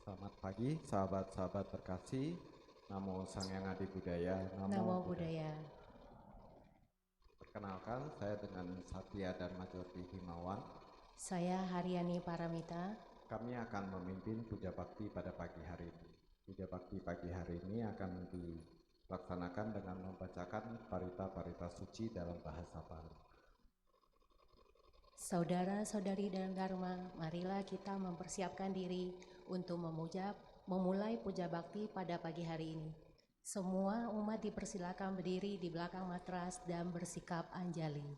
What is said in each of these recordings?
Selamat pagi, sahabat-sahabat terkasih. Namo Sang Hyang Adi Budaya. Namo Buddhaya. Perkenalkan, saya dengan Satya Dharma Jyoti Himawan. Saya Haryani Paramita. Kami akan memimpin puja bakti pada pagi hari ini. Puja bakti pagi hari ini akan dilaksanakan dengan membacakan parita-parita suci dalam bahasa Pali. Saudara-saudari dalam Dharma, marilah kita mempersiapkan diri untuk memulai puja bakti pada pagi hari ini. Semua umat dipersilakan berdiri di belakang matras dan bersikap anjali.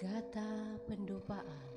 Gata pendupaan.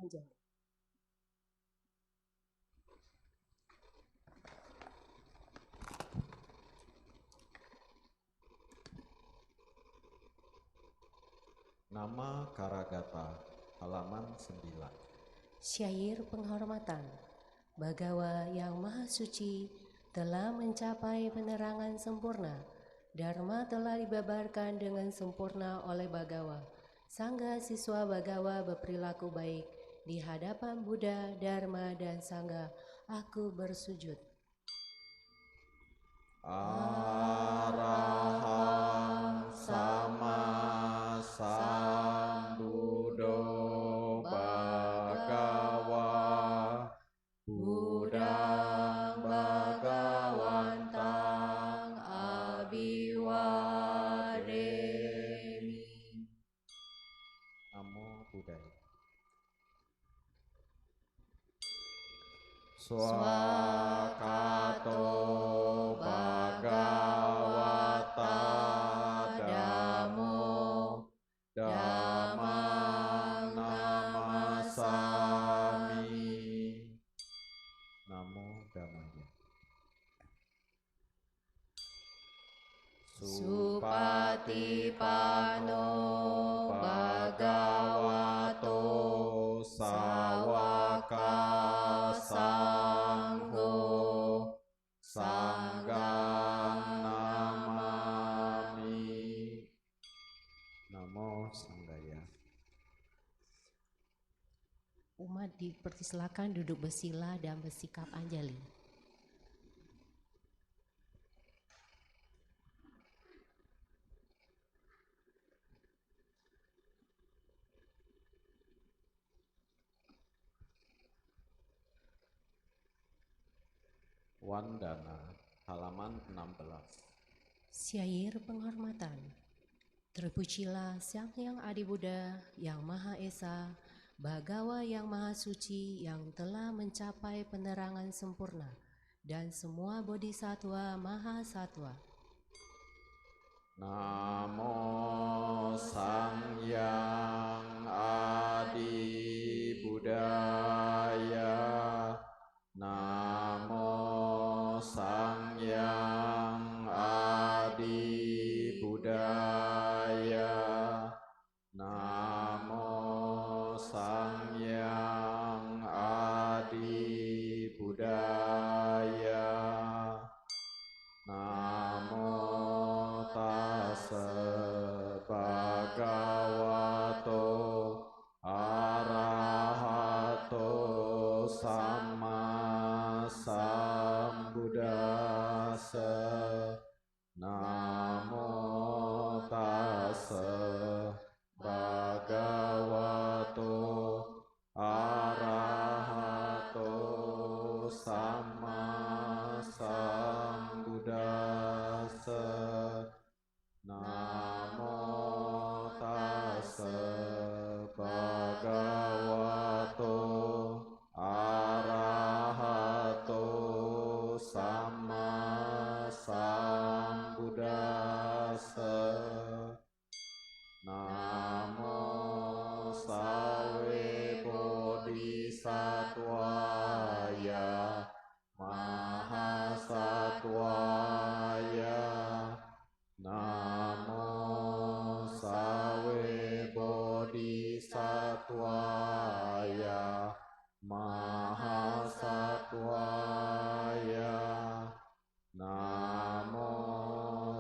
Anjali. Nama Karagata, halaman 9. Syair penghormatan. Bagawa yang Maha Suci, telah mencapai penerangan sempurna. Dharma telah dibabarkan dengan sempurna oleh Bhagawa. Sangha siswa Bhagawa berperilaku baik. Di hadapan Buddha, Dharma, dan Sangha, aku bersujud. Arahang sama sambuddho Bhagawa Buddhang Bhagawantang Abhiwademi. Namo Buddhaya. Swakato Bhagavata Dhammo Dhammang Namasami. Namo Dhammaya. Supatipano Bhagavato Sawaka Sangho Sanghang Namami. Namo Sanghaya. Umat dipersilakan duduk bersila dan bersikap anjali. Wandana, halaman 16. Syair penghormatan. Terpujilah Sang Hyang Adi Buddha yang Maha Esa, Bhagawa yang Maha Suci yang telah mencapai penerangan sempurna, dan semua bodhisattva Maha Sattva. Namo Sang Hyang Adi Buddhaya. Namo Sang Hyang Adi Buddhaya. Namo Sang Hyang Adi Buddhaya. Namo tassa bhagavato arahato sama sambuddhassa. Namo tassa bhagavato arahato sama sambuddhassa. Namo tassa bhagavato arahato sama sambuddhassa. Namo sawe bodhisattvaya mahasattvaya. Namo sawe bodhisattvaya mahasattvaya. Namo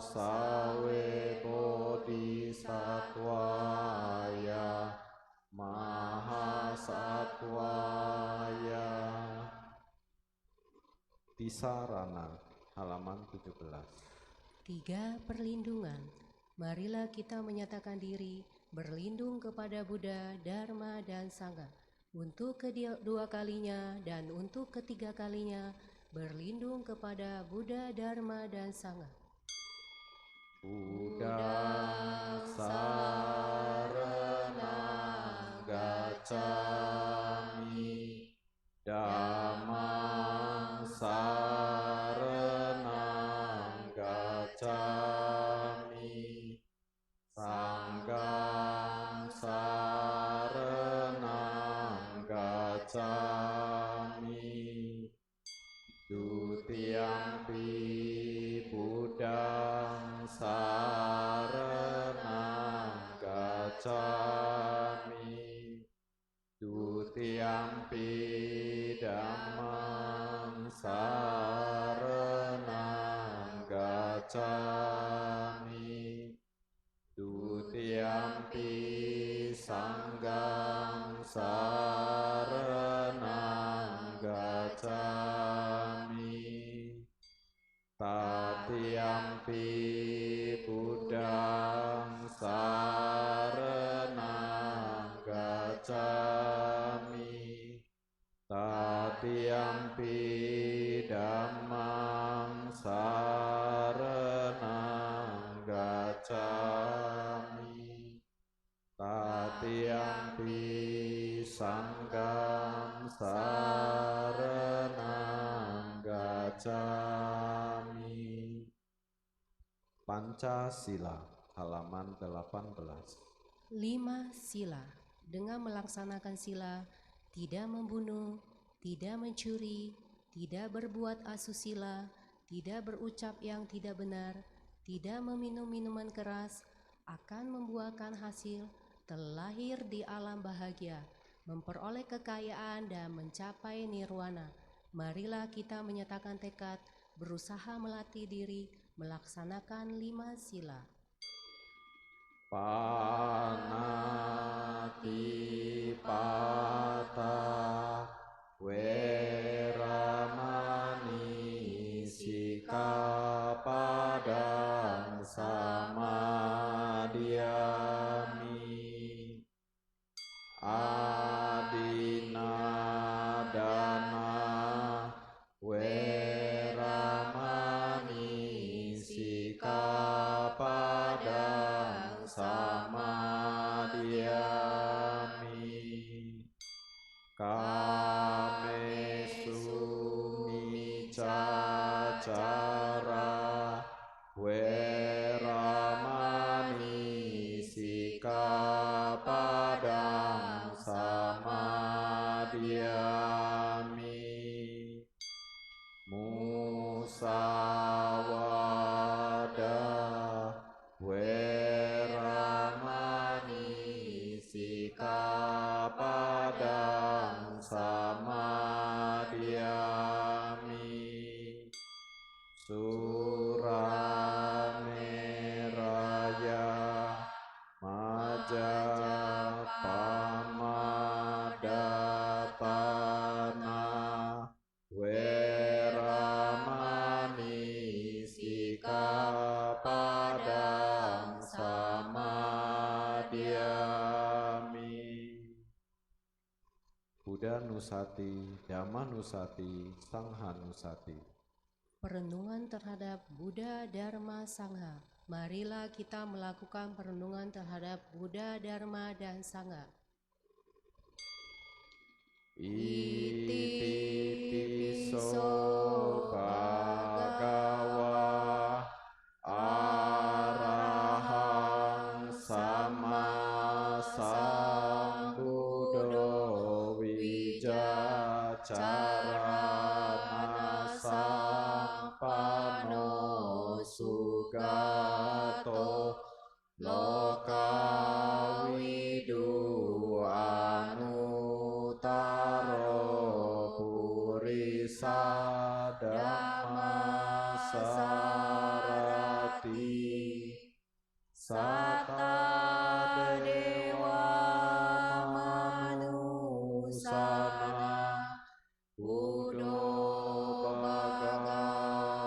sawe bodhisattvaya mahasattvaya. Tisarana, halaman 17. 3. Perlindungan. Marilah kita menyatakan diri berlindung kepada Buddha, Dharma, dan Sangha. Untuk kedua kalinya dan untuk ketiga kalinya berlindung kepada Buddha, Dharma, dan Sangha. Buddha saranang gacchami, Dhammang saranang gacchami, Sanghang saranang gacchami, Dutiyampi Buddhang saranang gacchami, Dutiyampi Dhammang saranang gacchami. Dutiyampi sanghang saranang gacchami. Tatiyampi buddhang saranang gacchami. Tatiyampi dhammang saranang gacchami. Tatiyampi sanghang saranang gacchami. Pancasila halaman 18. 5 sila. Dengan melaksanakan sila, tidak membunuh, tidak mencuri, tidak berbuat asusila, tidak berucap yang tidak benar, tidak meminum minuman keras, akan membuahkan hasil, terlahir di alam bahagia, memperoleh kekayaan dan mencapai nirwana. Marilah kita menyatakan tekad, berusaha melatih diri, melaksanakan 5 sila. Panatipata Weramani Sikapadang samadhyami. Adinadana Weramani Sikapadang samadhyami. Kamesu micacara Weramani Sikapadang samadhyami. Musawada Weramani Sikapadang samadhyami. Surameraya Majapamadapana Weramani Sikapadang samadhyami. Buddha Nusati, Dhamma Nusati, Sangha Nusati. Perenungan terhadap Buddha, Dharma, Sangha. Marilah kita melakukan perenungan terhadap Buddha, Dharma, dan Sangha. Iti piso bhagawa arahang sama sambuddho wijacarana sampano sugato lokawidu anutaro purisa dhamma sarati sata dewa manusana buddho bhagavati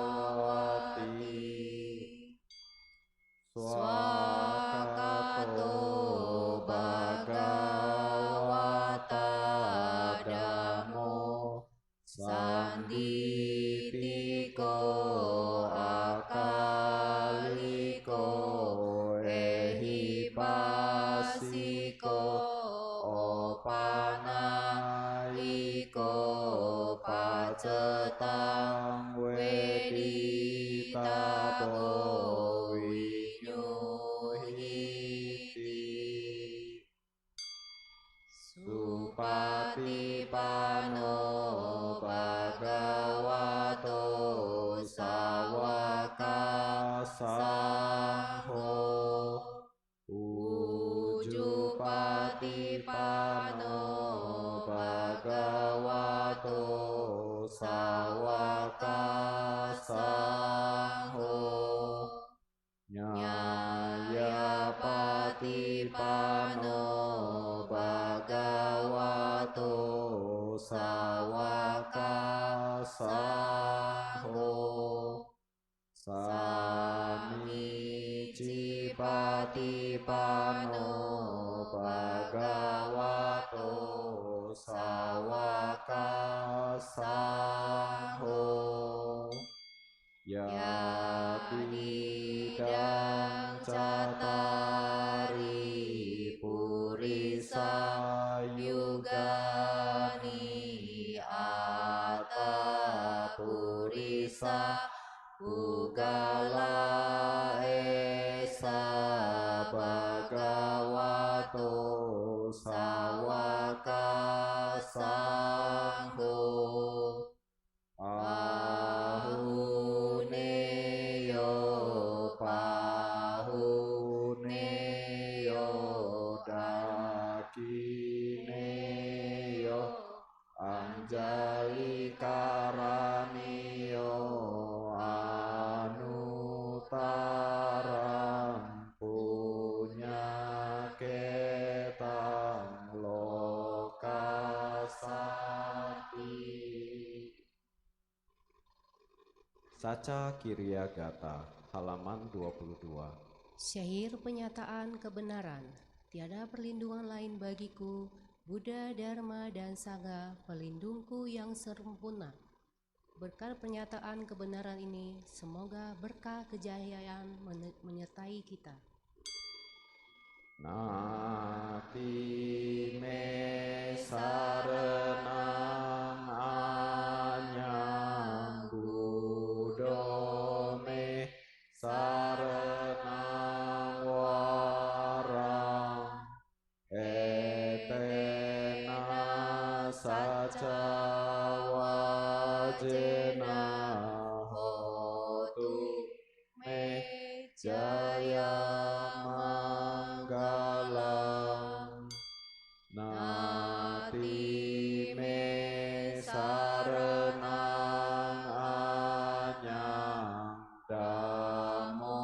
swakato bhagavata dhammo sanditiko akaliko ehipasiko opanayiko pacetang weditabo winyuhiti. Supatipano bhagavato sawaka sangho ujupatipano bhagavato sawaka sangho saho Samicci patipano bhagavato sawaka sangho Yatidang catari purisa yugani ata purisa Pugala esa bhagavato sawaka sangho Pahuneyo dakineyo anjali karaniyo anutaram punya ketang lokasati Saca Kirya Gata halaman 22 Syair penyataan kebenaran. Tiada perlindungan lain bagiku, Buddha, Dharma, dan Sangha, pelindungku yang sempurna. Berkat pernyataan kebenaran ini, semoga berkah kejayaan menyertai kita. Nati me saranang anyang Buddha me saranang warang etena saca wajena hotu me jaya manggalang nati me saranang anyang dhammo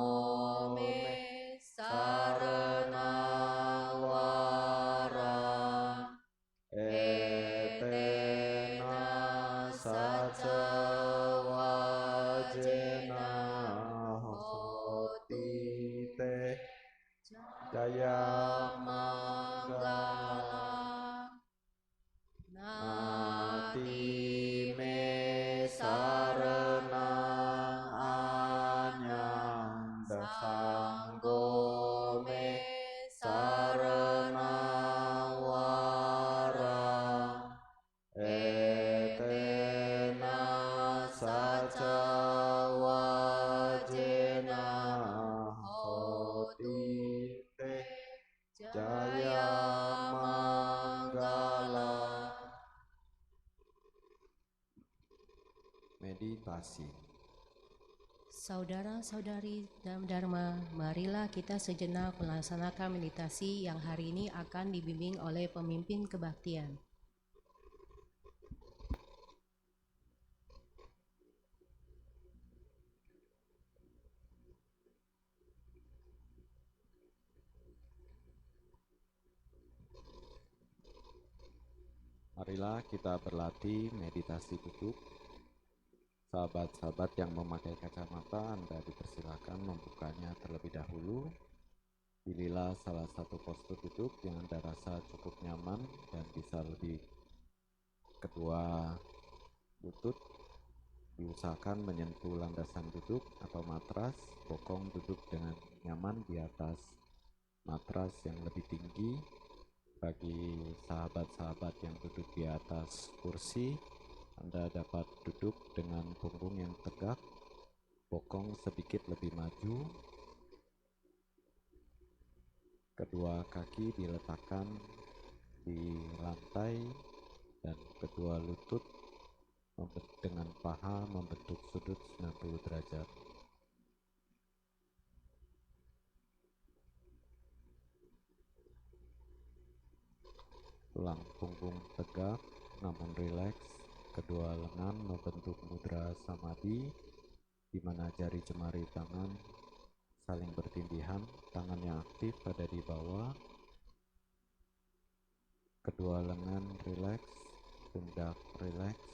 me saranang warang etena saca wajena hoti te jaya manggalang nati me saranang anyang dasanggo me saranang warang etena saca wajena hoti te jaya manggalang meditasi Saudara-saudari dalam Dharma, marilah kita sejenak melaksanakan meditasi yang hari ini akan dibimbing oleh pemimpin kebaktian. Marilah kita berlatih meditasi duduk. Sahabat-sahabat yang memakai kacamata, Anda dipersilakan membukanya terlebih dahulu. Pilihlah salah satu postur duduk yang Anda rasa cukup nyaman dan bisa lebih. Kedua lutut diusahakan menyentuh landasan duduk atau matras. Bokong duduk dengan nyaman di atas matras yang lebih tinggi. Bagi sahabat-sahabat yang duduk di atas kursi, Anda dapat duduk dengan punggung yang tegak, bokong sedikit lebih maju. Kedua kaki diletakkan di lantai dan kedua lutut dengan paha membentuk sudut 90 derajat. Tulang punggung tegak namun rileks. Kedua lengan membentuk mudra samadhi, di mana jari jemari tangan saling bertindihan, tangannya aktif pada di bawah. Kedua lengan rileks, pundak rileks.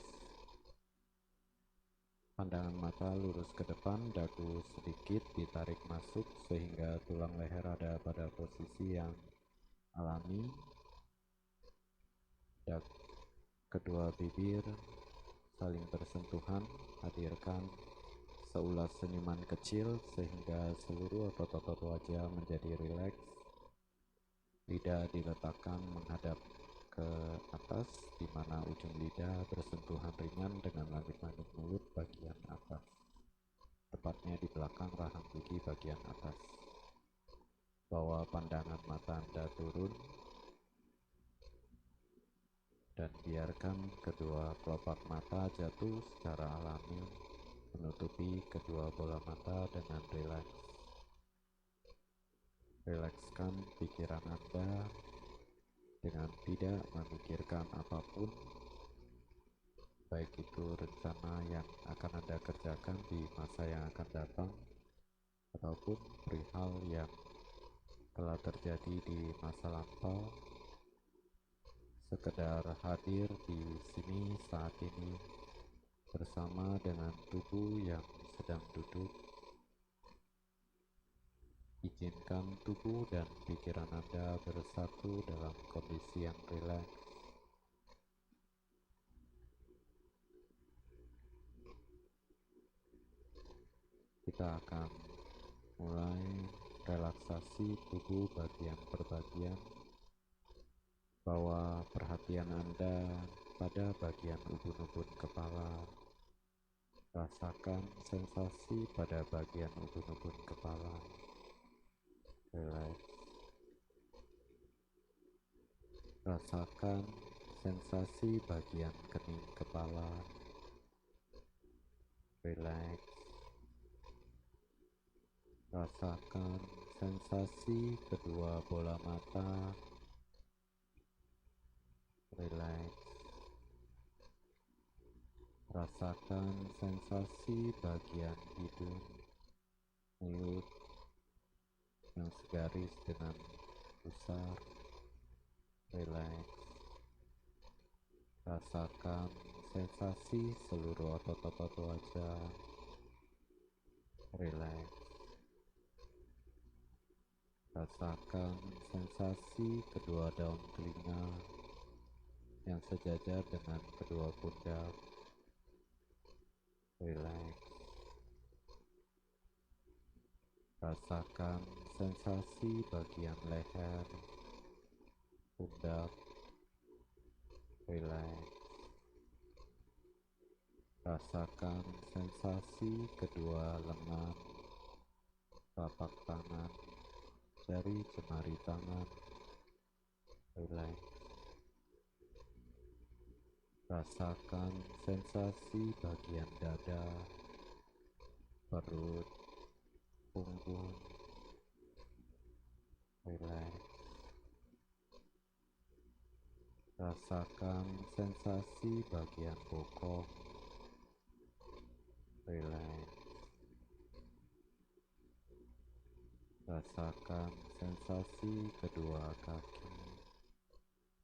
Pandangan mata lurus ke depan, dagu sedikit ditarik masuk sehingga tulang leher ada pada posisi yang alami. Kedua bibir saling bersentuhan, hadirkan seulas senyuman kecil sehingga seluruh otot-otot wajah menjadi rileks. Lidah diletakkan menghadap ke atas, di mana ujung lidah bersentuhan ringan dengan langit-langit mulut bagian atas, tepatnya di belakang rahang gigi bagian atas. Bawa pandangan mata Anda turun dan biarkan kedua kelopak mata jatuh secara alami, menutupi kedua bola mata dengan rileks. Rilekskan pikiran Anda dengan tidak memikirkan apapun, baik itu rencana yang akan Anda kerjakan di masa yang akan datang, ataupun perihal yang telah terjadi di masa lampau. Sekedar hadir di sini saat ini bersama dengan tubuh yang sedang duduk. Izinkan tubuh dan pikiran Anda bersatu dalam kondisi yang rileks. Kita akan mulai relaksasi tubuh bagian per bagian. Bawa perhatian Anda pada bagian ubun-ubun kepala. Rasakan sensasi pada bagian ubun-ubun kepala. Relax. Rasakan sensasi bagian kening kepala. Relax. Rasakan sensasi kedua bola mata. Relax. Rasakan sensasi bagian hidung, mulut yang segaris dengan pusar. Relax. Rasakan sensasi seluruh otot-otot wajah. Relax. Rasakan sensasi kedua daun telinga yang sejajar dengan kedua pundak. Relax. Rasakan sensasi bagian leher, pundak. Relax. Rasakan sensasi kedua lengan, telapak tangan, jari jemari tangan. Relax. Rasakan sensasi bagian dada, perut, punggung. Relax. Rasakan sensasi bagian bokong. Relax. Rasakan sensasi kedua kaki,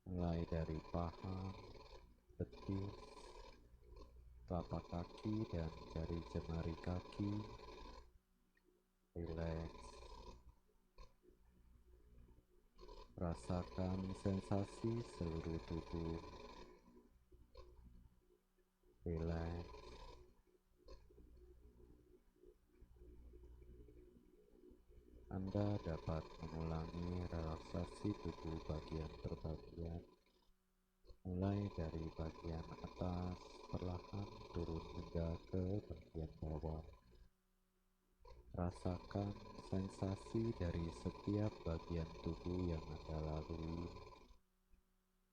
mulai dari paha, betis, telapak kaki dan jari jemari kaki. Relax. Rasakan sensasi seluruh tubuh. Relax. Anda dapat mengulangi relaksasi tubuh bagian per bagian, mulai dari bagian atas perlahan turun hingga ke bagian bawah. Rasakan sensasi dari setiap bagian tubuh yang Anda lalui.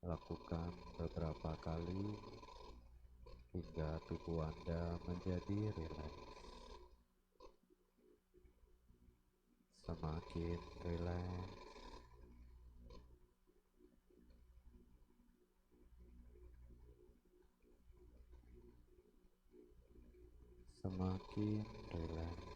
Lakukan beberapa kali hingga tubuh Anda menjadi rileks. Semakin rileks, semakin rileks.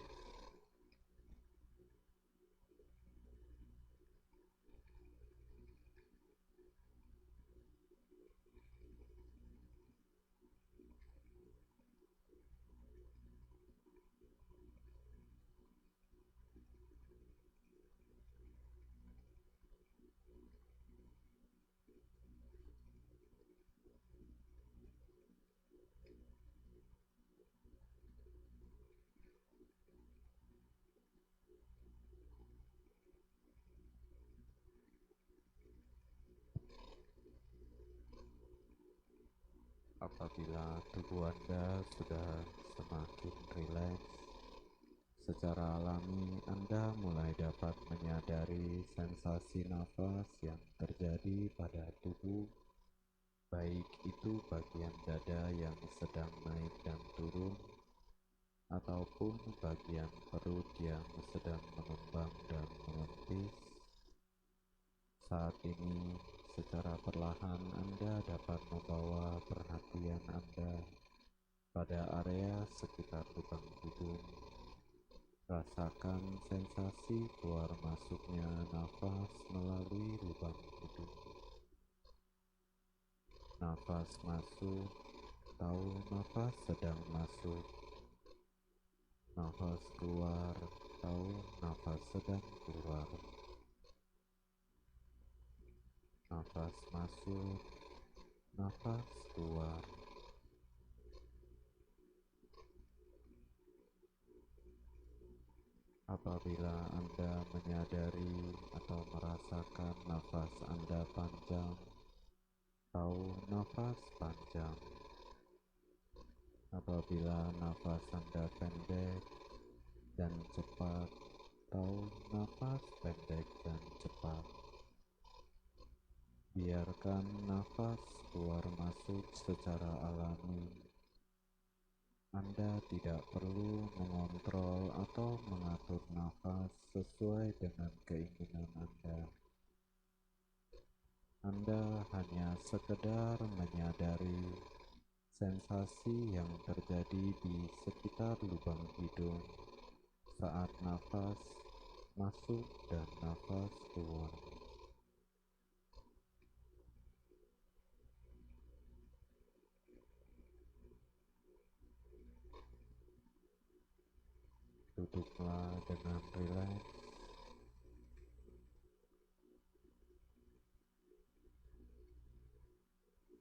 Apabila tubuh Anda sudah semakin rileks, secara alami Anda mulai dapat menyadari sensasi nafas yang terjadi pada tubuh, baik itu bagian dada yang sedang naik dan turun, ataupun bagian perut yang sedang mengembang dan mengempis. Saat ini, secara perlahan Anda dapat membawa perhatian Anda pada area sekitar lubang hidung. Rasakan sensasi keluar masuknya nafas melalui lubang hidung. Nafas masuk, tahu nafas sedang masuk. Nafas keluar, tahu nafas sedang keluar. Nafas masuk, nafas keluar. Apabila Anda menyadari atau merasakan nafas Anda panjang, tahu nafas panjang. Apabila nafas Anda pendek dan cepat, tahu nafas pendek dan cepat. Biarkan nafas keluar masuk secara alami. Anda tidak perlu mengontrol atau mengatur nafas sesuai dengan keinginan Anda. Anda hanya sekedar menyadari sensasi yang terjadi di sekitar lubang hidung saat nafas masuk dan nafas keluar. Duduklah dengan rileks.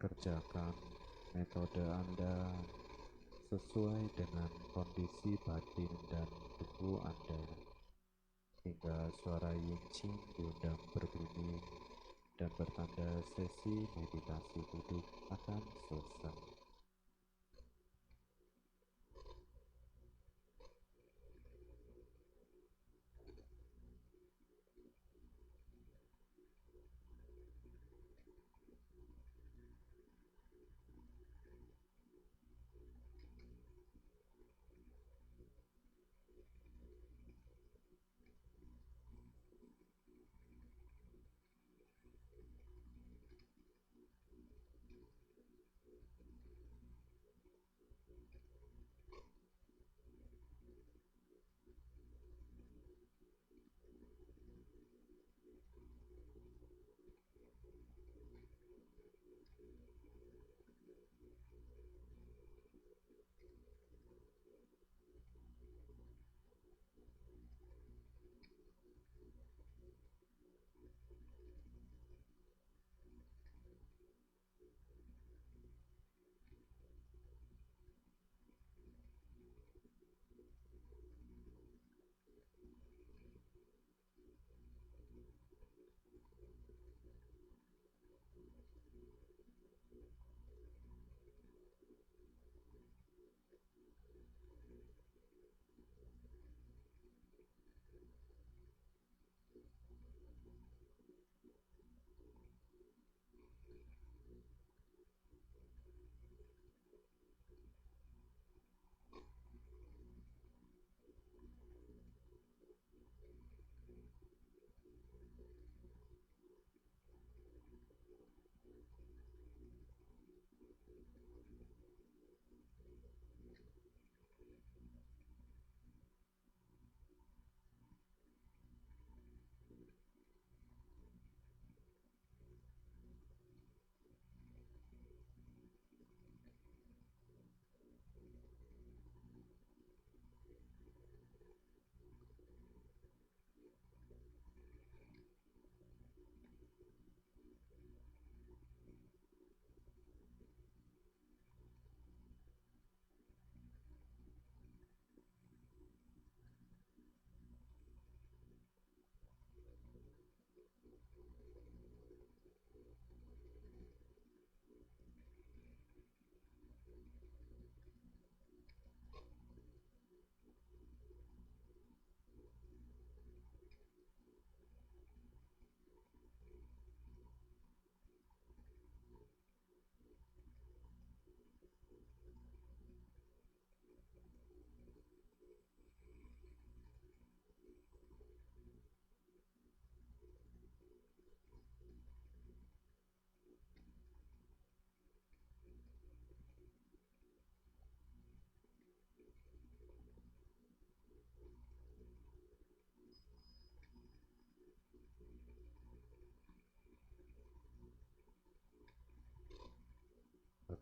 Kerjakan metode Anda sesuai dengan kondisi batin dan tubuh Anda, hingga suara yincing diundang berbunyi dan bertanda sesi meditasi duduk akan selesai.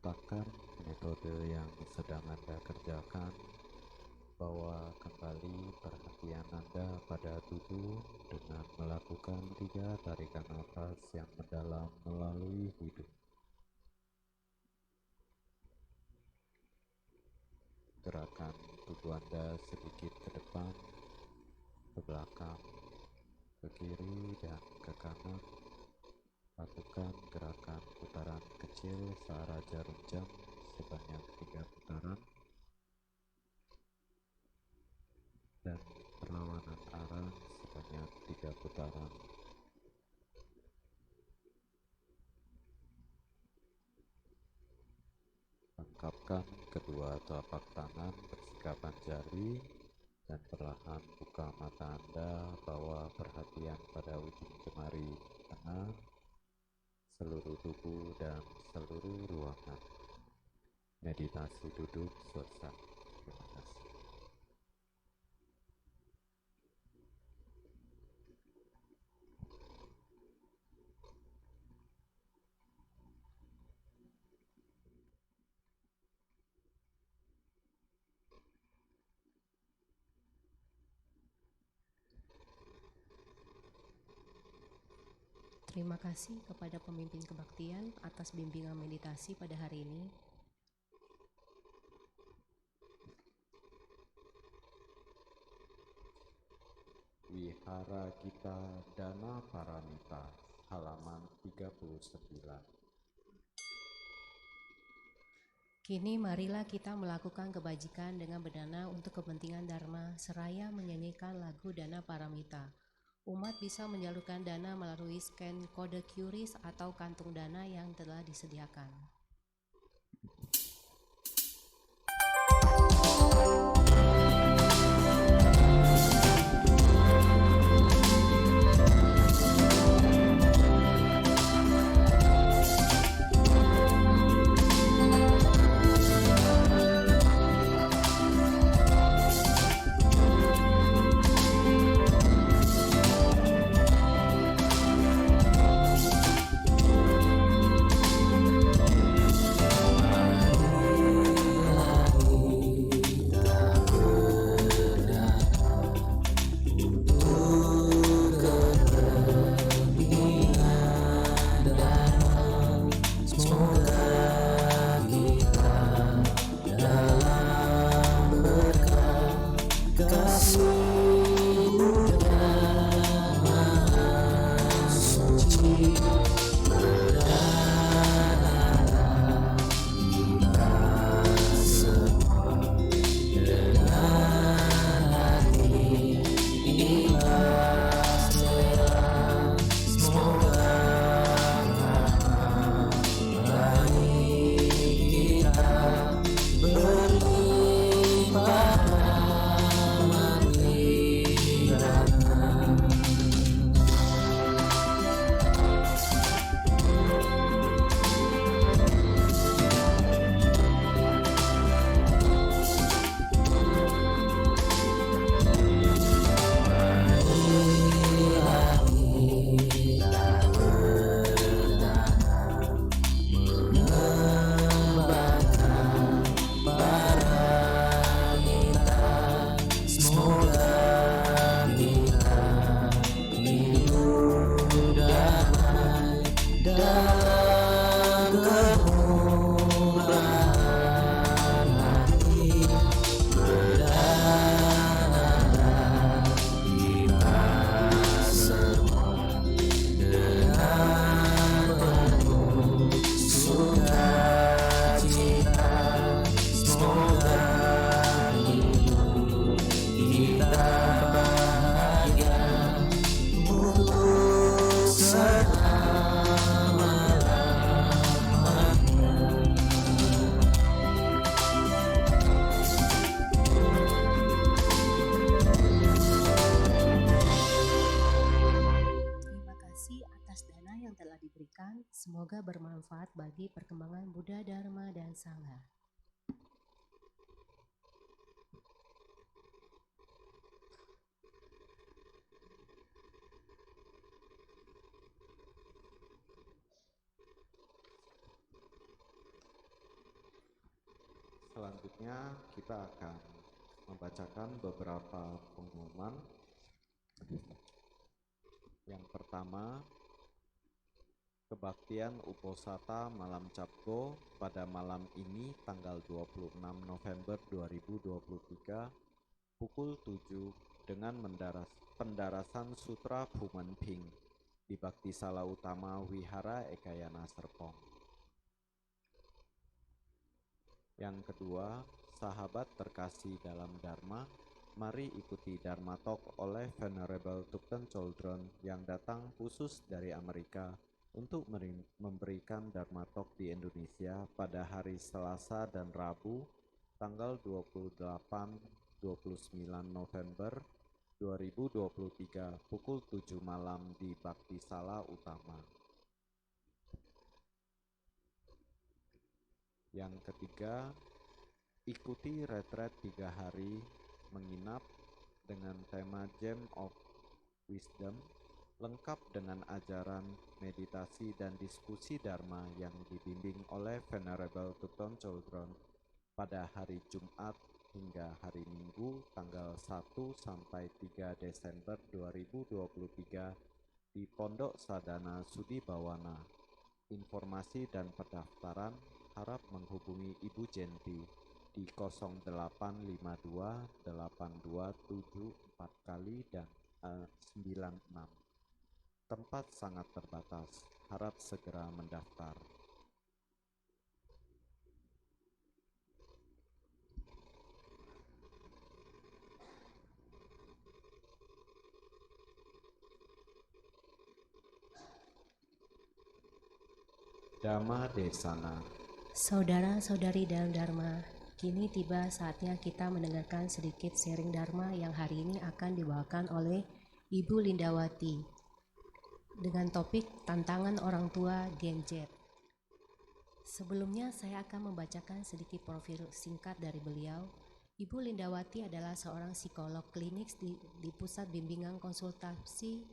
meletakkan metode yang sedang Anda kerjakan, bawa kembali perhatian Anda pada tubuh dengan melakukan 3 tarikan nafas yang mendalam melalui hidung. Gerakan tubuh Anda sedikit ke depan, ke belakang, ke kiri, dan ke kanan. Lakukan gerakan putaran kecil searah jarum jam sebanyak 3 putaran dan perlawanan arah sebanyak 3 putaran. Lengkapkan kedua telapak tangan bersikapan jari dan perlahan buka mata Anda, bawa perhatian pada ujung jemari tengah, seluruh tubuh dan seluruh ruangan. Meditasi duduk selesai. Terima kasih. Terima kasih kepada pemimpin kebaktian atas bimbingan meditasi pada hari ini. Wihara Gita Dana Paramita, halaman 39. Kini marilah kita melakukan kebajikan dengan berdana untuk kepentingan Dharma seraya menyanyikan lagu Dana Paramita. Umat bisa menyalurkan dana melalui scan kode QRIS atau kantung dana yang telah disediakan. Semoga bermanfaat bagi perkembangan Buddha, Dharma, dan Sangha. Selanjutnya kita akan membacakan beberapa pengumuman. Yang pertama, kebaktian Uposata Malam Capgo pada malam ini tanggal 26 November 2023 pukul 7 dengan pendarasan Sutra Phuman Phing di Baktisala Utama Wihara Ekayana Serpong. Yang kedua, sahabat terkasih dalam Dharma, mari ikuti Dharma Talk oleh Venerable Thupten Choldron yang datang khusus dari Amerika untuk memberikan Dharma Talk di Indonesia pada hari Selasa dan Rabu tanggal 28-29 November 2023 pukul 7 malam di Baktisala Utama. Yang ketiga, ikuti retret 3 hari menginap dengan tema Gem of Wisdom, lengkap dengan ajaran, meditasi, dan diskusi Dharma yang dibimbing oleh Venerable Thupten Choldron pada hari Jumat hingga hari Minggu tanggal 1 sampai 3 Desember 2023 di Pondok Sadana Sudibawana. Informasi dan pendaftaran harap menghubungi Ibu Jenti di 0852 8274 kali dan 96. Tempat sangat terbatas, harap segera mendaftar. Dhamma Desana. Saudara-saudari dalam Dharma, kini tiba saatnya kita mendengarkan sedikit sharing Dharma yang hari ini akan dibawakan oleh Ibu Lindawati dengan topik Tantangan Orang Tua Gen Z. Sebelumnya saya akan membacakan sedikit profil singkat dari beliau. Ibu Lindawati adalah seorang psikolog klinis di Pusat Bimbingan Konsultasi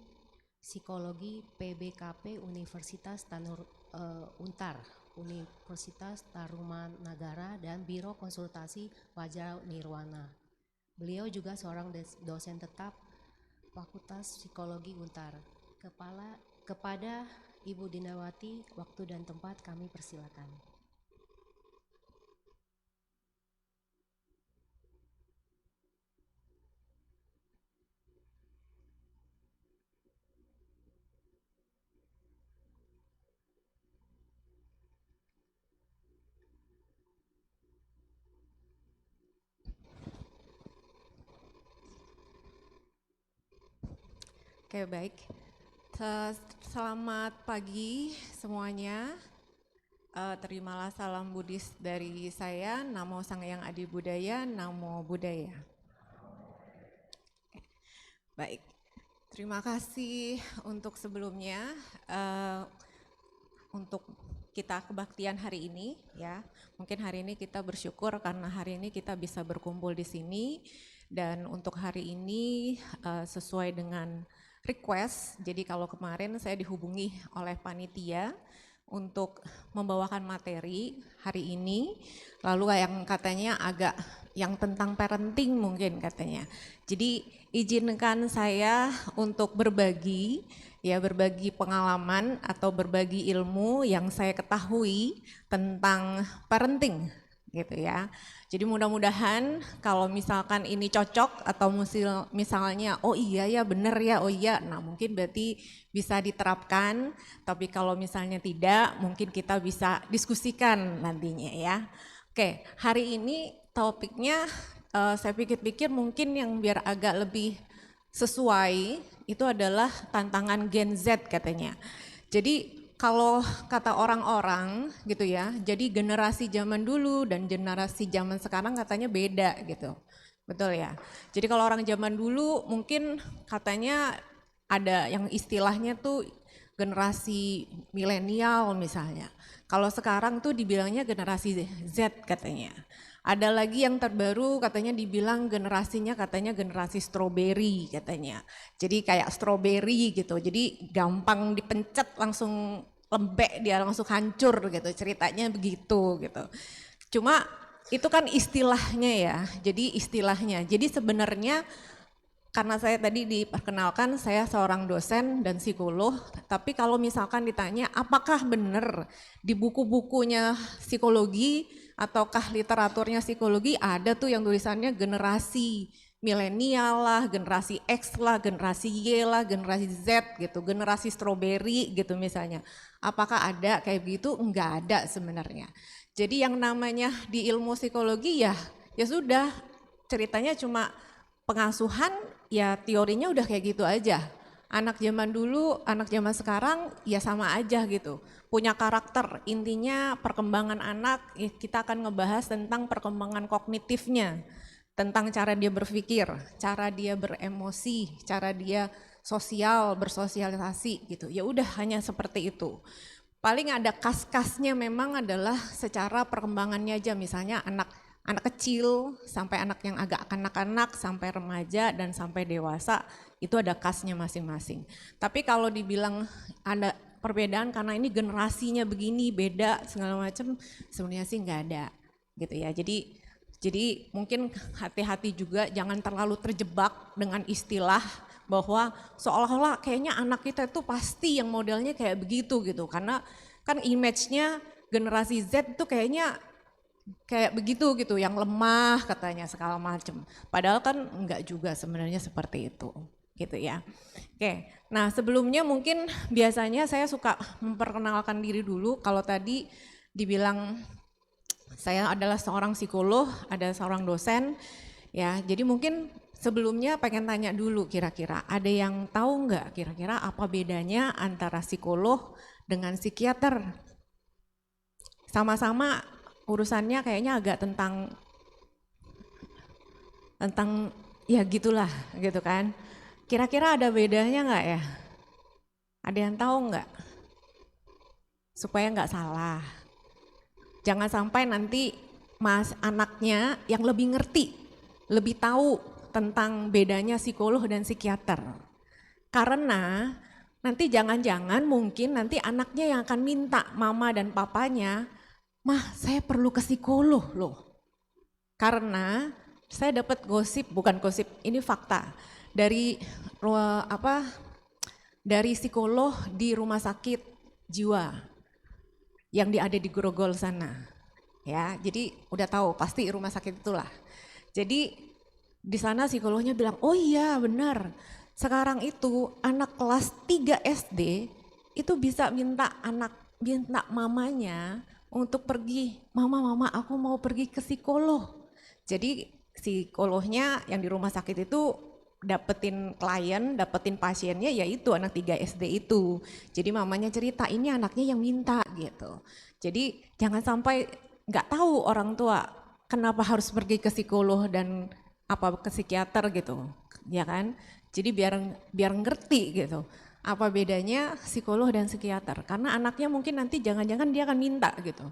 Psikologi PBKP Universitas Untar, Universitas Tarumanagara, dan Biro Konsultasi Wajar Nirwana. Beliau juga seorang dosen tetap Fakultas Psikologi Untar. Kepada Ibu Lindawati, waktu dan tempat kami persilakan. Oke, baik. Selamat pagi semuanya. Terimalah salam Buddhis dari saya. Namo Sang Hyang Adi Budaya, Namo Buddhaya. Baik, terima kasih untuk sebelumnya untuk kita kebaktian hari ini ya. Mungkin hari ini kita bersyukur karena hari ini kita bisa berkumpul di sini, dan untuk hari ini sesuai dengan request. Jadi kalau kemarin saya dihubungi oleh panitia untuk membawakan materi hari ini, lalu yang katanya agak yang tentang parenting mungkin katanya. Jadi izinkan saya untuk berbagi pengalaman atau berbagi ilmu yang saya ketahui tentang parenting gitu ya. Jadi mudah-mudahan kalau misalkan ini cocok atau misalnya oh iya ya bener ya, oh iya, nah mungkin berarti bisa diterapkan, tapi kalau misalnya tidak mungkin kita bisa diskusikan nantinya ya. Oke, hari ini topiknya saya pikir-pikir mungkin yang biar agak lebih sesuai itu adalah tantangan Gen Z katanya. Jadi kalau kata orang-orang gitu ya, jadi generasi zaman dulu dan generasi zaman sekarang katanya beda gitu. Betul ya? Jadi kalau orang zaman dulu mungkin katanya ada yang istilahnya tuh generasi milenial misalnya. Kalau sekarang tuh dibilangnya generasi Z katanya. Ada lagi yang terbaru katanya dibilang generasinya katanya generasi strawberry katanya. Jadi kayak strawberry gitu, jadi gampang dipencet langsung lembek dia langsung hancur gitu, ceritanya begitu gitu. Cuma Itu kan istilahnya ya, jadi istilahnya. Jadi sebenarnya karena saya tadi diperkenalkan saya seorang dosen dan psikolog, tapi kalau misalkan ditanya apakah benar di buku-bukunya psikologi ataukah literaturnya psikologi ada tuh yang tulisannya generasi milenial lah, generasi X lah, generasi Y lah, generasi Z gitu, generasi strawberry gitu misalnya. Apakah ada kayak begitu? Enggak ada sebenarnya. Jadi yang namanya di ilmu psikologi ya sudah ceritanya cuma pengasuhan ya teorinya udah kayak gitu aja. Anak zaman dulu, anak zaman sekarang ya sama aja gitu. Punya karakter, intinya perkembangan anak kita akan ngebahas tentang perkembangan kognitifnya. Tentang cara dia berpikir, cara dia beremosi, cara dia sosial, bersosialisasi gitu. Ya udah hanya seperti itu. Paling ada kas-kasnya memang adalah secara perkembangannya aja, misalnya anak kecil sampai anak yang agak kanak-kanak sampai remaja dan sampai dewasa itu ada kasnya masing-masing. Tapi kalau dibilang ada perbedaan karena ini generasinya begini beda segala macam sebenarnya sih nggak ada gitu ya. Jadi mungkin hati-hati juga jangan terlalu terjebak dengan istilah bahwa seolah-olah kayaknya anak kita itu pasti yang modelnya kayak begitu gitu. Karena kan image-nya generasi Z itu kayaknya kayak begitu gitu, yang lemah katanya segala macam. Padahal kan enggak juga sebenarnya seperti itu gitu ya. Oke, nah sebelumnya mungkin biasanya saya suka memperkenalkan diri dulu. Kalau tadi dibilang saya adalah seorang psikolog, ada seorang dosen ya. Jadi mungkin sebelumnya pengen tanya dulu kira-kira ada yang tahu nggak kira-kira apa bedanya antara psikolog dengan psikiater? Sama-sama urusannya kayaknya agak tentang ya gitulah gitu kan. Kira-kira ada bedanya nggak ya? Ada yang tahu nggak? Supaya nggak salah. Jangan sampai nanti anaknya yang lebih ngerti, lebih tahu tentang bedanya psikolog dan psikiater. Karena nanti jangan-jangan mungkin nanti anaknya yang akan minta mama dan papanya, "Mah, saya perlu ke psikolog loh." Karena saya dapat gosip, bukan gosip, ini fakta dari dari psikolog di rumah sakit jiwa yang ada di Grogol sana. Ya, jadi udah tahu pasti rumah sakit itulah. Jadi di sana psikolognya bilang, "Oh iya benar. Sekarang itu anak kelas 3 SD itu bisa minta mamanya untuk pergi, mama aku mau pergi ke psikolog." Jadi psikolognya yang di rumah sakit itu dapetin klien, dapetin pasiennya yaitu anak 3 SD itu. Jadi mamanya cerita ini anaknya yang minta gitu. Jadi jangan sampai nggak tahu orang tua kenapa harus pergi ke psikolog dan ke psikiater gitu, ya kan? Jadi biar ngerti gitu. Apa bedanya psikolog dan psikiater? Karena anaknya mungkin nanti jangan-jangan dia akan minta gitu.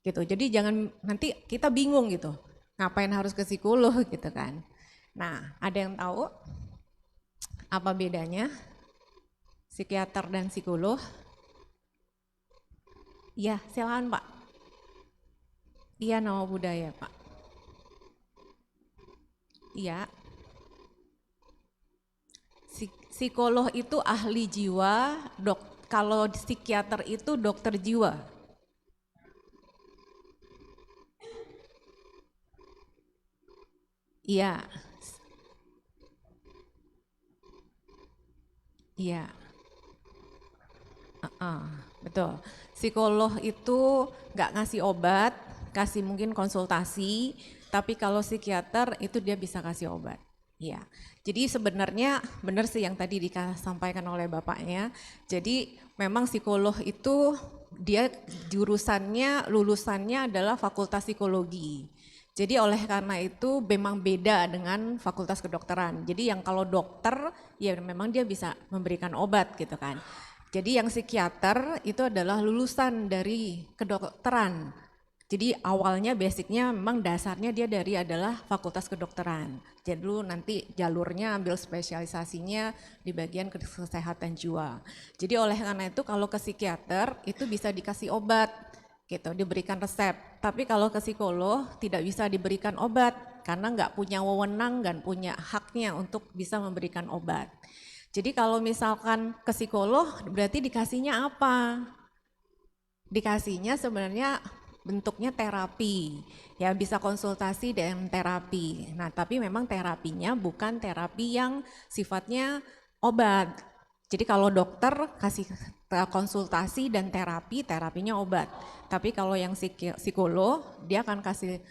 Jadi jangan nanti kita bingung gitu. Ngapain harus ke psikolog gitu kan. Nah, ada yang tahu apa bedanya psikiater dan psikolog? Iya, silakan Pak. Iya, nama budaya Pak. Iya. Psikolog itu ahli jiwa, kalau psikiater itu dokter jiwa. Iya. Iya. Betul. Psikolog itu nggak ngasih obat, kasih mungkin konsultasi, tapi kalau psikiater itu dia bisa kasih obat. Iya. Jadi sebenarnya benar sih yang tadi disampaikan oleh Bapaknya. Jadi memang psikolog itu dia jurusannya, lulusannya adalah Fakultas Psikologi. Jadi oleh karena itu memang beda dengan fakultas kedokteran. Jadi yang kalau dokter ya memang dia bisa memberikan obat gitu kan. Jadi yang psikiater itu adalah lulusan dari kedokteran. Jadi awalnya basicnya memang dasarnya dia adalah fakultas kedokteran. Jadi dulu nanti jalurnya ambil spesialisasinya di bagian kesehatan jiwa. Jadi oleh karena itu kalau ke psikiater itu bisa dikasih obat. gitu, diberikan resep. Tapi kalau ke psikolog tidak bisa diberikan obat karena nggak punya wewenang dan punya haknya untuk bisa memberikan obat. Jadi kalau misalkan ke psikolog berarti dikasihnya apa? Dikasihnya sebenarnya bentuknya terapi, ya bisa konsultasi dan terapi. Nah tapi memang terapinya bukan terapi yang sifatnya obat. Jadi kalau dokter kasih konsultasi dan terapi, terapinya obat. Tapi kalau yang psikolog, dia akan kasih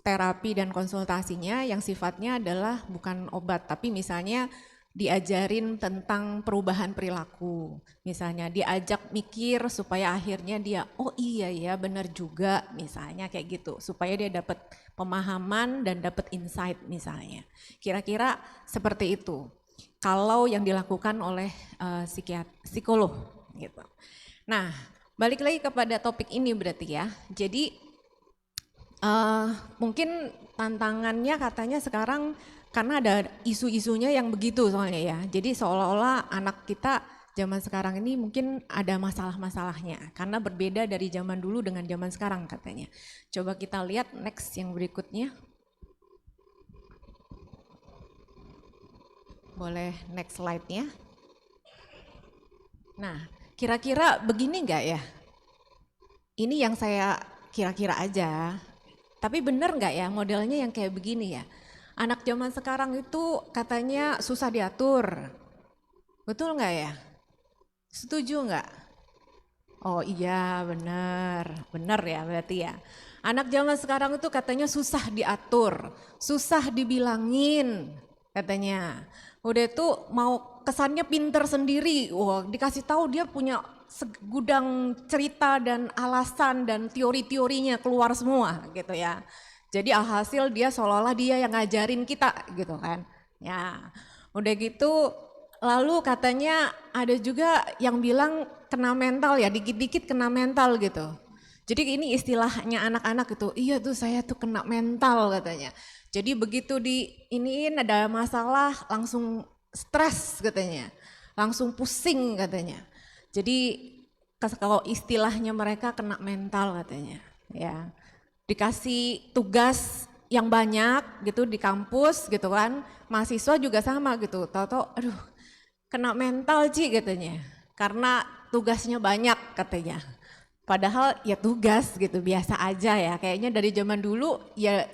terapi dan konsultasinya yang sifatnya adalah bukan obat, tapi misalnya diajarin tentang perubahan perilaku. Misalnya diajak mikir supaya akhirnya dia, oh iya ya benar juga misalnya kayak gitu. Supaya dia dapat pemahaman dan dapat insight misalnya. Kira-kira seperti itu. Kalau yang dilakukan oleh psikolog gitu. Nah, balik lagi kepada topik ini berarti ya. Jadi mungkin tantangannya katanya sekarang karena ada isu-isunya yang begitu soalnya ya. Jadi seolah-olah anak kita zaman sekarang ini mungkin ada masalah-masalahnya karena berbeda dari zaman dulu dengan zaman sekarang katanya. Coba kita lihat next yang berikutnya. Boleh next slide-nya. Nah, kira-kira begini enggak ya? Ini yang saya kira-kira aja. Tapi benar enggak ya modelnya yang kayak begini ya? Anak zaman sekarang itu katanya susah diatur. Betul enggak ya? Setuju enggak? Oh iya benar, benar ya berarti ya. Anak zaman sekarang itu katanya susah diatur, susah dibilangin katanya. Udah itu mau kesannya pinter sendiri, wah dikasih tahu dia punya segudang cerita dan alasan dan teori-teorinya keluar semua gitu ya. Jadi alhasil dia seolah-olah dia yang ngajarin kita gitu kan. Ya udah gitu lalu katanya ada juga yang bilang kena mental ya, dikit-dikit kena mental gitu. Jadi ini istilahnya anak-anak itu, iya tuh saya tuh kena mental katanya. Jadi begitu iniin ada masalah langsung stres katanya, langsung pusing katanya. Jadi kalau istilahnya mereka kena mental katanya ya. Dikasih tugas yang banyak gitu di kampus gitu kan, mahasiswa juga sama gitu, tahu-tahu aduh kena mental Ci katanya, karena tugasnya banyak katanya. Padahal ya tugas gitu biasa aja ya, kayaknya dari zaman dulu ya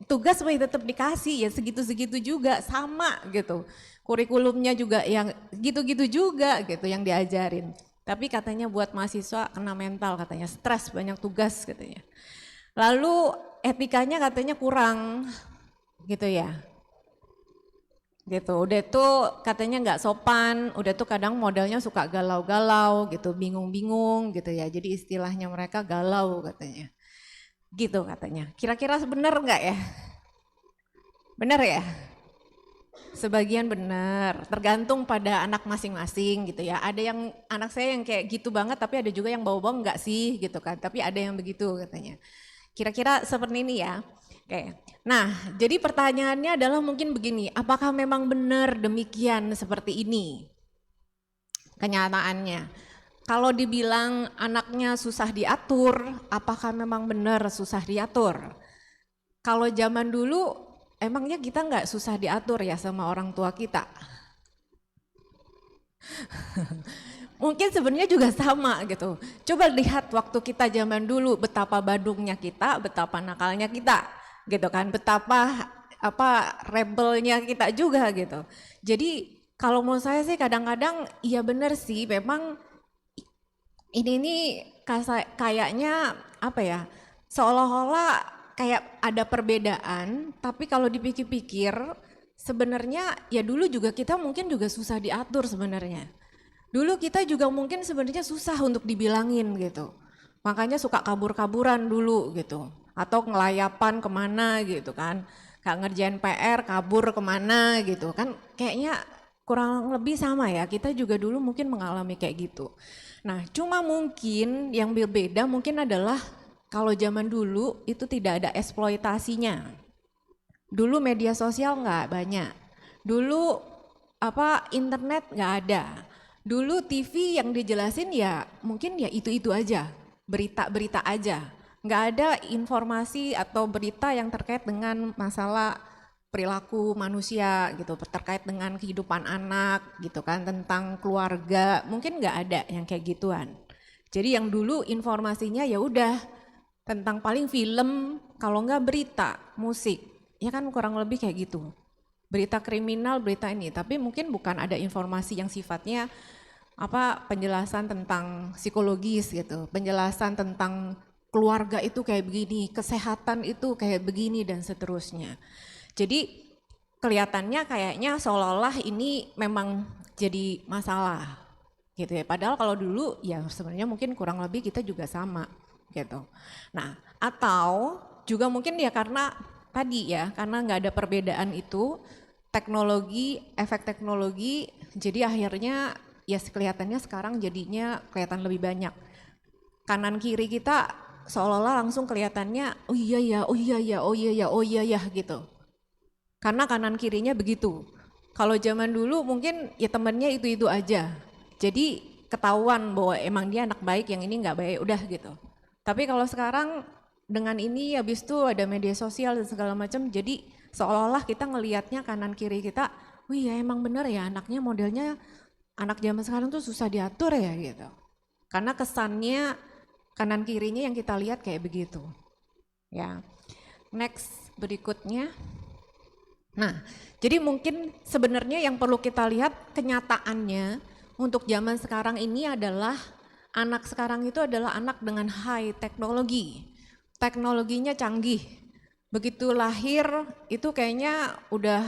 tugas masih tetap dikasih ya segitu-segitu juga sama gitu. Kurikulumnya juga yang gitu-gitu juga gitu yang diajarin. Tapi katanya buat mahasiswa kena mental katanya, stres banyak tugas katanya. Lalu etikanya katanya kurang gitu ya. Gitu, udah tuh katanya nggak sopan, udah tuh kadang modelnya suka galau-galau gitu, bingung-bingung gitu ya. Jadi istilahnya mereka galau katanya. Gitu katanya. Kira-kira benar nggak ya? Benar ya? Sebagian benar, tergantung pada anak masing-masing gitu ya. Ada yang anak saya yang kayak gitu banget, tapi ada juga yang bau-bau enggak sih gitu kan. Tapi ada yang begitu katanya. Kira-kira seperti ini ya. Oke. Nah, jadi pertanyaannya adalah mungkin begini, apakah memang benar demikian seperti ini kenyataannya? Kalau dibilang anaknya susah diatur, apakah memang benar susah diatur? Kalau zaman dulu emangnya kita nggak susah diatur ya sama orang tua kita? Mungkin sebenarnya juga sama gitu. Coba lihat waktu kita zaman dulu betapa badungnya kita, betapa nakalnya kita, gitu kan. Betapa rebelnya kita juga gitu. Jadi kalau menurut saya sih kadang-kadang iya benar sih, memang ini kayaknya apa ya? Seolah-olah kayak ada perbedaan, tapi kalau dipikir-pikir sebenarnya ya dulu juga kita mungkin juga susah diatur sebenarnya. Dulu kita juga mungkin sebenarnya susah untuk dibilangin gitu. Makanya suka kabur-kaburan dulu gitu. Atau ngelayapan kemana gitu kan. Gak ngerjain PR kabur kemana gitu kan. Kayaknya kurang lebih sama ya. Kita juga dulu mungkin mengalami kayak gitu. Nah cuma mungkin yang berbeda mungkin adalah kalau zaman dulu itu tidak ada eksploitasinya. Dulu media sosial gak banyak. Dulu internet gak ada. Dulu TV yang dijelasin ya mungkin ya itu-itu aja berita-berita aja. Nggak ada informasi atau berita yang terkait dengan masalah perilaku manusia gitu, terkait dengan kehidupan anak gitu kan, tentang keluarga, mungkin nggak ada yang kayak gituan. Jadi yang dulu informasinya ya udah tentang paling film, kalau nggak berita, musik, ya kan kurang lebih kayak gitu. Berita kriminal, berita ini, tapi mungkin bukan ada informasi yang sifatnya penjelasan tentang psikologis gitu, penjelasan tentang keluarga itu kayak begini, kesehatan itu kayak begini dan seterusnya. Jadi kelihatannya kayaknya seolah-olah ini memang jadi masalah gitu ya. Padahal kalau dulu ya sebenarnya mungkin kurang lebih kita juga sama gitu. Nah, atau juga mungkin ya karena tadi ya, karena nggak ada perbedaan itu, teknologi, efek teknologi, jadi akhirnya ya kelihatannya sekarang jadinya kelihatan lebih banyak. Kanan kiri kita seolah-olah langsung kelihatannya oh iya ya, oh iya ya, oh iya ya, oh iya ya gitu. Karena kanan kirinya begitu. Kalau zaman dulu mungkin ya temennya itu-itu aja. Jadi ketahuan bahwa emang dia anak baik, yang ini nggak baik, udah gitu. Tapi kalau sekarang dengan ini habis itu ada media sosial dan segala macam, jadi seolah-olah kita ngelihatnya kanan kiri kita, oh iya emang bener ya anaknya modelnya anak zaman sekarang tuh susah diatur ya gitu. Karena kesannya kanan kirinya yang kita lihat kayak begitu. Ya. Next berikutnya. Nah, jadi mungkin sebenarnya yang perlu kita lihat kenyataannya untuk zaman sekarang ini adalah anak sekarang itu adalah anak dengan high teknologi. Teknologinya canggih. Begitu lahir itu kayaknya udah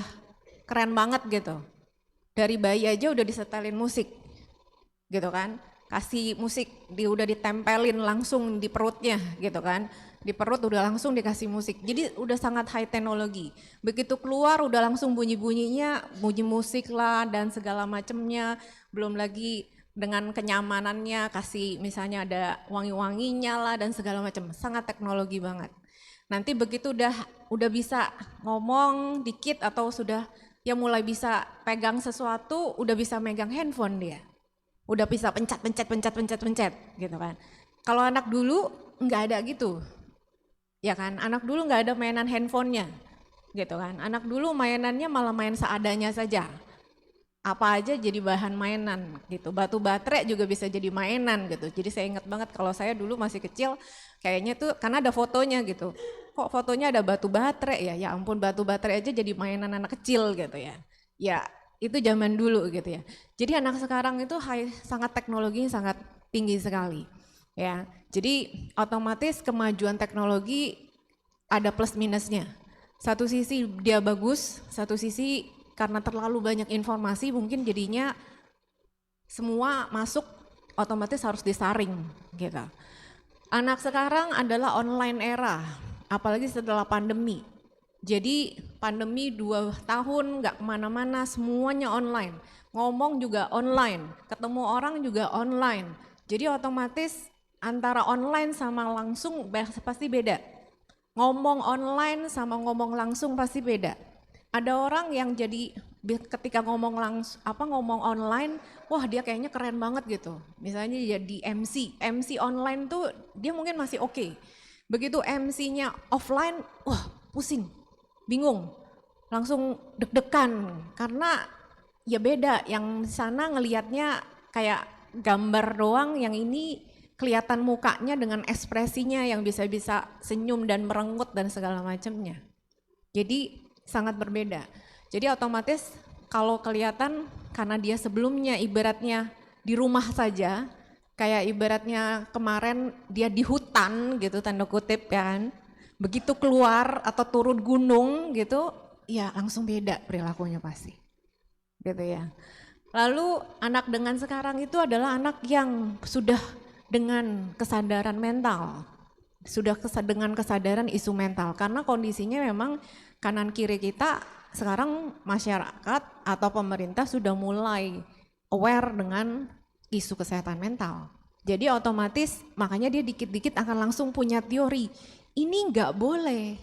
keren banget gitu. Dari bayi aja udah disetelin musik. Gitu kan? Kasih musik udah ditempelin langsung di perutnya gitu kan. Di perut udah langsung dikasih musik. Jadi udah sangat high teknologi. Begitu keluar udah langsung bunyi-bunyinya, bunyi musik lah dan segala macemnya. Belum lagi dengan kenyamanannya, kasih misalnya ada wangi-wanginya lah dan segala macam. Sangat teknologi banget. Nanti begitu udah bisa ngomong dikit atau sudah ya mulai bisa pegang sesuatu, udah bisa megang handphone dia. Udah bisa pencet gitu kan. Kalau anak dulu nggak ada gitu. Ya kan, anak dulu nggak ada mainan handphonenya gitu kan. Anak dulu mainannya malah main seadanya saja. Apa aja jadi bahan mainan gitu. Batu baterai juga bisa jadi mainan gitu. Jadi saya ingat banget kalau saya dulu masih kecil kayaknya tuh karena ada fotonya gitu. Kok fotonya ada batu baterai ya? Ya ampun, batu baterai aja jadi mainan anak kecil gitu ya. Ya itu zaman dulu gitu ya. Jadi anak sekarang itu sangat teknologinya sangat tinggi sekali. Ya, jadi otomatis kemajuan teknologi ada plus minusnya. Satu sisi dia bagus, satu sisi karena terlalu banyak informasi mungkin jadinya semua masuk otomatis harus disaring gitu. Anak sekarang adalah online era, apalagi setelah pandemi. Jadi pandemi 2 tahun nggak kemana-mana, semuanya online. Ngomong juga online, ketemu orang juga online. Jadi otomatis antara online sama langsung pasti beda. Ngomong online sama ngomong langsung pasti beda. Ada orang yang jadi ketika ngomong ngomong online, wah dia kayaknya keren banget gitu. Misalnya jadi MC online tuh dia mungkin masih oke. Begitu MC-nya offline, wah pusing, bingung, langsung deg-degan karena ya beda. Yang sana ngelihatnya kayak gambar doang, yang ini kelihatan mukanya dengan ekspresinya yang bisa-bisa senyum dan merengut dan segala macamnya. Jadi sangat berbeda. Jadi otomatis kalau kelihatan karena dia sebelumnya ibaratnya di rumah saja, kayak ibaratnya kemarin dia di hutan gitu tanda kutip kan. Begitu keluar atau turun gunung gitu, ya langsung beda perilakunya pasti. Gitu ya. Lalu anak dengan sekarang itu adalah anak yang sudah dengan kesadaran mental, sudah dengan kesadaran isu mental, karena kondisinya memang kanan kiri kita sekarang masyarakat atau pemerintah sudah mulai aware dengan isu kesehatan mental. Jadi otomatis makanya dia dikit-dikit akan langsung punya teori, ini nggak boleh,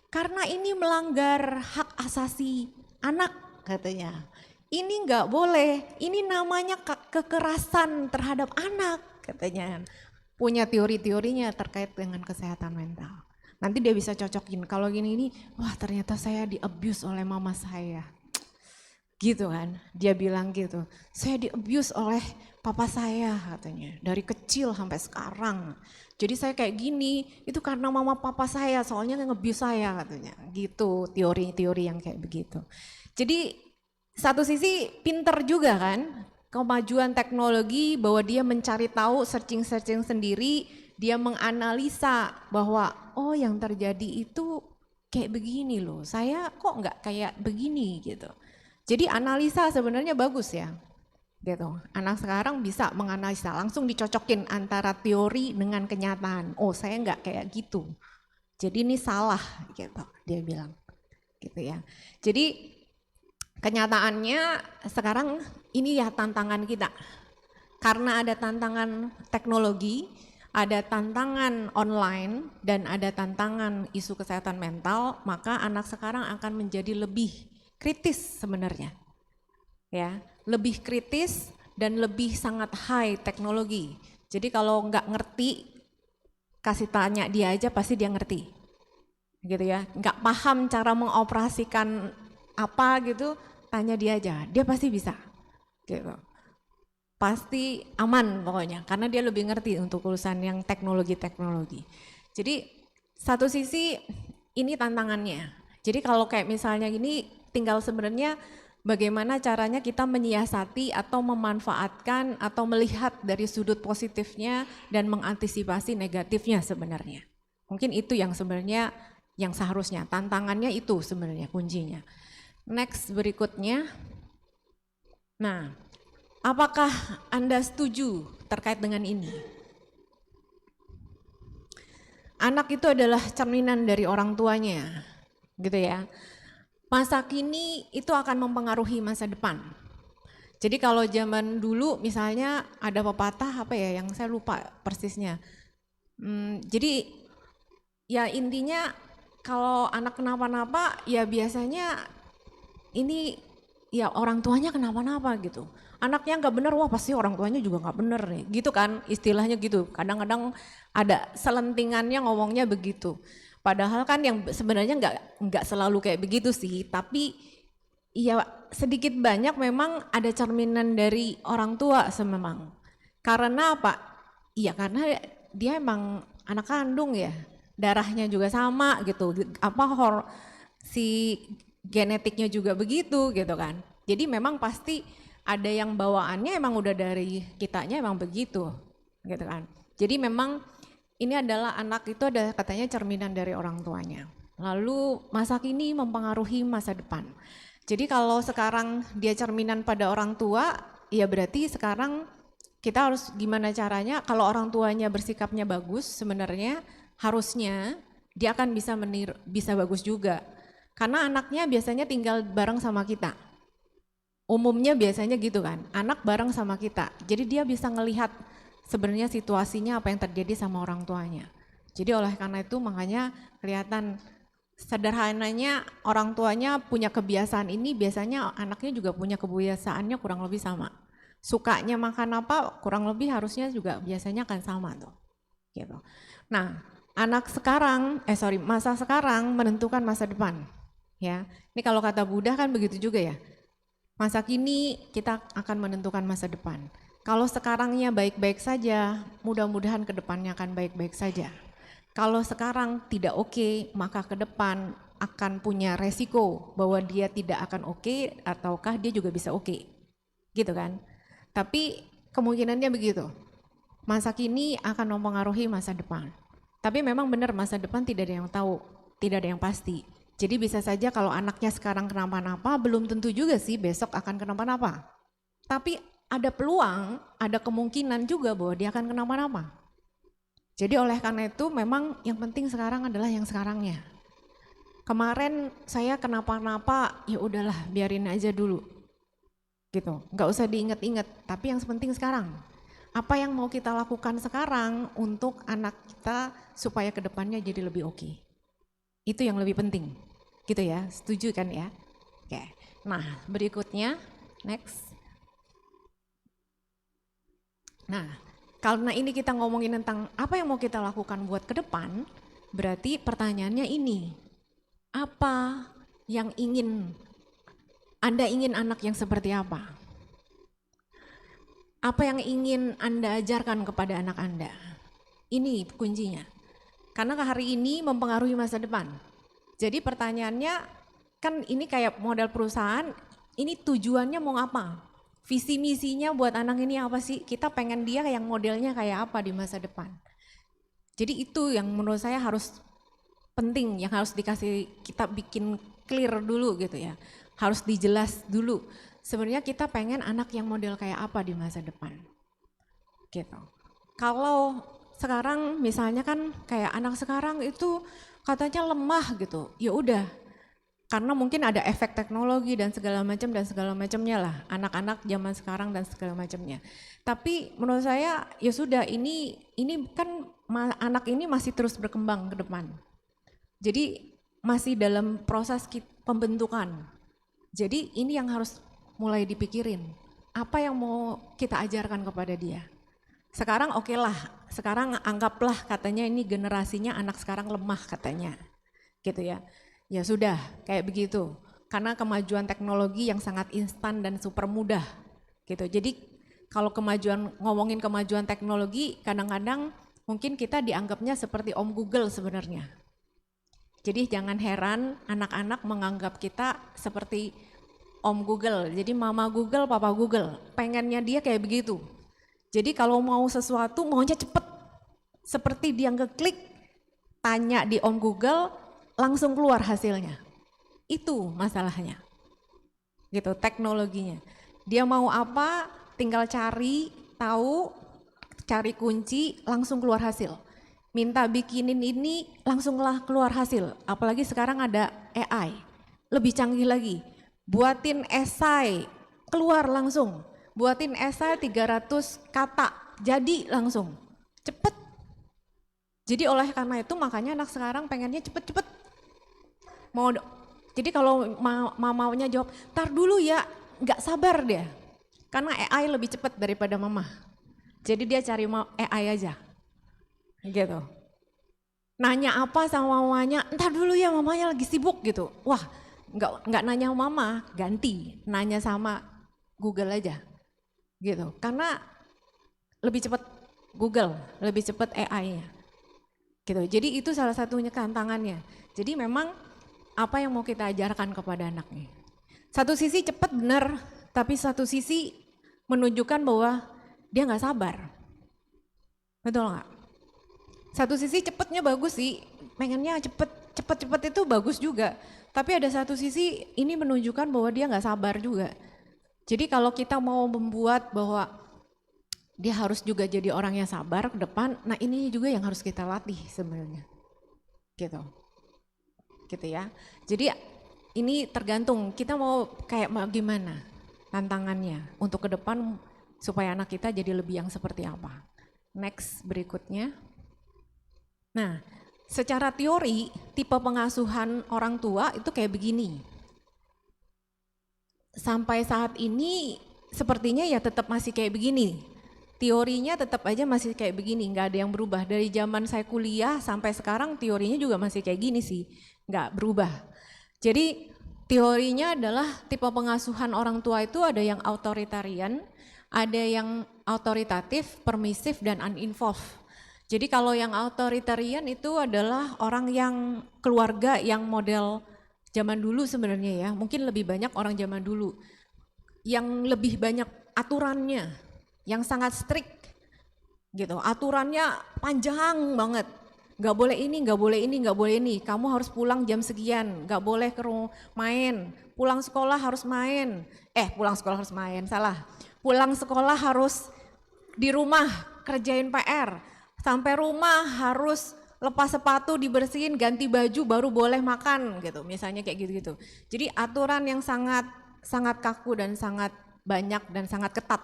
karena ini melanggar hak asasi anak katanya. Ini nggak boleh, ini namanya kekerasan terhadap anak katanya. punya teori-teorinya terkait dengan kesehatan mental. Nanti dia bisa cocokin, kalau gini-gini, wah ternyata saya di-abuse oleh mama saya. Gitu kan, dia bilang gitu, saya di-abuse oleh papa saya katanya, dari kecil sampai sekarang. Jadi saya kayak gini, itu karena mama papa saya, soalnya nge-abuse saya katanya. Gitu, teori-teori yang kayak begitu. Jadi satu sisi pinter juga kan, kemajuan teknologi bahwa dia mencari tahu, searching-searching sendiri, dia menganalisa bahwa oh yang terjadi itu kayak begini loh, saya kok nggak kayak begini gitu. Jadi analisa sebenarnya bagus ya, gitu. Anak sekarang bisa menganalisa, langsung dicocokin antara teori dengan kenyataan. Oh saya nggak kayak gitu, jadi ini salah gitu, dia bilang, gitu ya. Jadi kenyataannya sekarang ini ya tantangan kita, karena ada tantangan teknologi, ada tantangan online, dan ada tantangan isu kesehatan mental, maka anak sekarang akan menjadi lebih kritis sebenarnya, ya, lebih kritis dan lebih sangat high teknologi. Jadi kalau nggak ngerti, kasih tanya dia aja pasti dia ngerti, gitu ya. Nggak paham cara mengoperasikan apa gitu, tanya dia aja, dia pasti bisa, gitu. Pasti aman pokoknya, karena dia lebih ngerti untuk urusan yang teknologi-teknologi. Jadi satu sisi ini tantangannya. Jadi kalau kayak misalnya gini, tinggal sebenarnya bagaimana caranya kita menyiasati atau memanfaatkan atau melihat dari sudut positifnya dan mengantisipasi negatifnya sebenarnya. Mungkin itu yang sebenarnya yang seharusnya, tantangannya itu sebenarnya kuncinya. Next berikutnya. Nah, apakah Anda setuju terkait dengan ini? Anak itu adalah cerminan dari orang tuanya, gitu ya. Masa kini itu akan mempengaruhi masa depan. Jadi kalau zaman dulu misalnya ada pepatah apa ya yang saya lupa persisnya. Jadi ya intinya kalau anak kenapa-napa ya biasanya ini ya orang tuanya kenapa-napa gitu. Anaknya nggak bener, wah pasti orang tuanya juga nggak bener nih, gitu kan istilahnya gitu. Kadang-kadang ada selentingannya ngomongnya begitu. Padahal kan yang sebenarnya nggak selalu kayak begitu sih, tapi ya sedikit banyak memang ada cerminan dari orang tua memang. Karena apa? Iya karena dia emang anak kandung ya, darahnya juga sama gitu. Si genetiknya juga begitu gitu kan. Jadi memang pasti ada yang bawaannya emang udah dari kitanya emang begitu gitu kan. Jadi memang ini adalah anak itu ada katanya cerminan dari orang tuanya. Lalu masa kini mempengaruhi masa depan. Jadi kalau sekarang dia cerminan pada orang tua, ya berarti sekarang kita harus gimana caranya kalau orang tuanya bersikapnya bagus sebenarnya harusnya dia akan bisa bagus juga. Karena anaknya biasanya tinggal bareng sama kita. Umumnya biasanya gitu kan, anak bareng sama kita. Jadi dia bisa ngelihat sebenarnya situasinya apa yang terjadi sama orang tuanya. Jadi oleh karena itu makanya kelihatan sederhananya orang tuanya punya kebiasaan ini, biasanya anaknya juga punya kebiasaannya kurang lebih sama. Sukanya makan apa kurang lebih harusnya juga biasanya akan sama tuh. Gitu. Nah, masa sekarang menentukan masa depan. Ya, ini kalau kata Buddha kan begitu juga ya. Masa kini kita akan menentukan masa depan. Kalau sekarangnya baik-baik saja, mudah-mudahan ke depannya akan baik-baik saja. Kalau sekarang tidak oke, maka ke depan akan punya resiko bahwa dia tidak akan oke ataukah dia juga bisa oke. Gitu kan? Tapi kemungkinannya begitu. Masa kini akan mempengaruhi masa depan. Tapi memang benar masa depan tidak ada yang tahu, tidak ada yang pasti. Jadi bisa saja kalau anaknya sekarang kenapa-napa, belum tentu juga sih besok akan kenapa-napa. Tapi ada peluang, ada kemungkinan juga bahwa dia akan kenapa-napa. Jadi oleh karena itu memang yang penting sekarang adalah yang sekarangnya. Kemarin saya kenapa-napa, ya udahlah biarin aja dulu. Gitu, nggak usah diinget-inget, tapi yang penting sekarang. Apa yang mau kita lakukan sekarang untuk anak kita supaya kedepannya jadi lebih oke. Itu yang lebih penting, gitu ya, setuju kan ya? Oke, nah berikutnya, next. Nah, karena ini kita ngomongin tentang apa yang mau kita lakukan buat ke depan, berarti pertanyaannya ini, apa yang Anda ingin anak yang seperti apa? Apa yang ingin Anda ajarkan kepada anak Anda? Ini kuncinya. Karena hari ini mempengaruhi masa depan. Jadi pertanyaannya, kan ini kayak model perusahaan, ini tujuannya mau apa? Visi misinya buat anak ini apa sih? Kita pengen dia yang modelnya kayak apa di masa depan. Jadi itu yang menurut saya harus penting, yang harus kita bikin clear dulu gitu ya. Harus dijelas dulu. Sebenarnya kita pengen anak yang model kayak apa di masa depan. Gitu. Kalau sekarang misalnya kan kayak anak sekarang itu katanya lemah gitu. Ya udah. Karena mungkin ada efek teknologi dan segala macamnya lah. Anak-anak zaman sekarang dan segala macamnya. Tapi menurut saya ya sudah, ini kan anak ini masih terus berkembang ke depan. Jadi masih dalam proses pembentukan. Jadi ini yang harus mulai dipikirin. Apa yang mau kita ajarkan kepada dia? Sekarang oke lah, sekarang anggaplah katanya ini generasinya anak sekarang lemah katanya. Gitu ya. Ya sudah, kayak begitu. Karena kemajuan teknologi yang sangat instan dan super mudah. Gitu. Jadi kalau ngomongin kemajuan teknologi, kadang-kadang mungkin kita dianggapnya seperti Om Google sebenarnya. Jadi jangan heran anak-anak menganggap kita seperti Om Google. Jadi Mama Google, Papa Google. Pengennya dia kayak begitu. Jadi kalau mau sesuatu maunya cepet. Seperti dia ngeklik, tanya di Om Google, langsung keluar hasilnya. Itu masalahnya. Gitu, teknologinya. Dia mau apa, tinggal cari, tahu, cari kunci, langsung keluar hasil. Minta bikinin ini, langsunglah keluar hasil. Apalagi sekarang ada AI, lebih canggih lagi. Buatin esai, keluar langsung. Buatin esai 300 kata, jadi langsung. Cepet. Jadi oleh karena itu makanya anak sekarang pengennya cepet-cepet. Jadi kalau mamanya jawab, tar dulu ya, nggak sabar dia. Karena AI lebih cepet daripada mama. Jadi dia cari AI aja. Gitu. Nanya apa sama mamanya, entar dulu ya mamanya lagi sibuk gitu. Wah, nggak nanya mama, ganti, nanya sama Google aja. Gitu. Karena lebih cepat Google, lebih cepat AI-nya. Gitu. Jadi itu salah satunya tantangannya. Jadi memang apa yang mau kita ajarkan kepada anaknya. Satu sisi cepat benar, tapi satu sisi menunjukkan bahwa dia nggak sabar. Betul nggak? Satu sisi cepetnya bagus sih, pengennya cepet itu bagus juga. Tapi ada satu sisi ini menunjukkan bahwa dia nggak sabar juga. Jadi kalau kita mau membuat bahwa dia harus juga jadi orang yang sabar ke depan, nah ini juga yang harus kita latih sebenarnya. Gitu. Gitu ya. Jadi ini tergantung kita mau kayak gimana tantangannya untuk ke depan supaya anak kita jadi lebih yang seperti apa. Next berikutnya. Nah, secara teori tipe pengasuhan orang tua itu kayak begini. Sampai saat ini sepertinya ya tetap masih kayak begini. Teorinya tetap aja masih kayak begini, nggak ada yang berubah. Dari zaman saya kuliah sampai sekarang teorinya juga masih kayak gini sih, nggak berubah. Jadi teorinya adalah tipe pengasuhan orang tua itu ada yang authoritarian, ada yang autoritatif, permisif, dan uninvolved. Jadi kalau yang authoritarian itu adalah orang yang keluarga yang model zaman dulu sebenarnya ya, mungkin lebih banyak orang zaman dulu. Yang lebih banyak aturannya, yang sangat strict gitu, aturannya panjang banget. Gak boleh ini, gak boleh ini, gak boleh ini, kamu harus pulang jam sekian, gak boleh ke main, pulang sekolah harus main, pulang sekolah harus main, salah. Pulang sekolah harus di rumah kerjain PR. Sampai rumah harus lepas sepatu, dibersihin, ganti baju baru boleh makan gitu. Misalnya kayak gitu-gitu. Jadi aturan yang sangat kaku dan sangat banyak dan sangat ketat.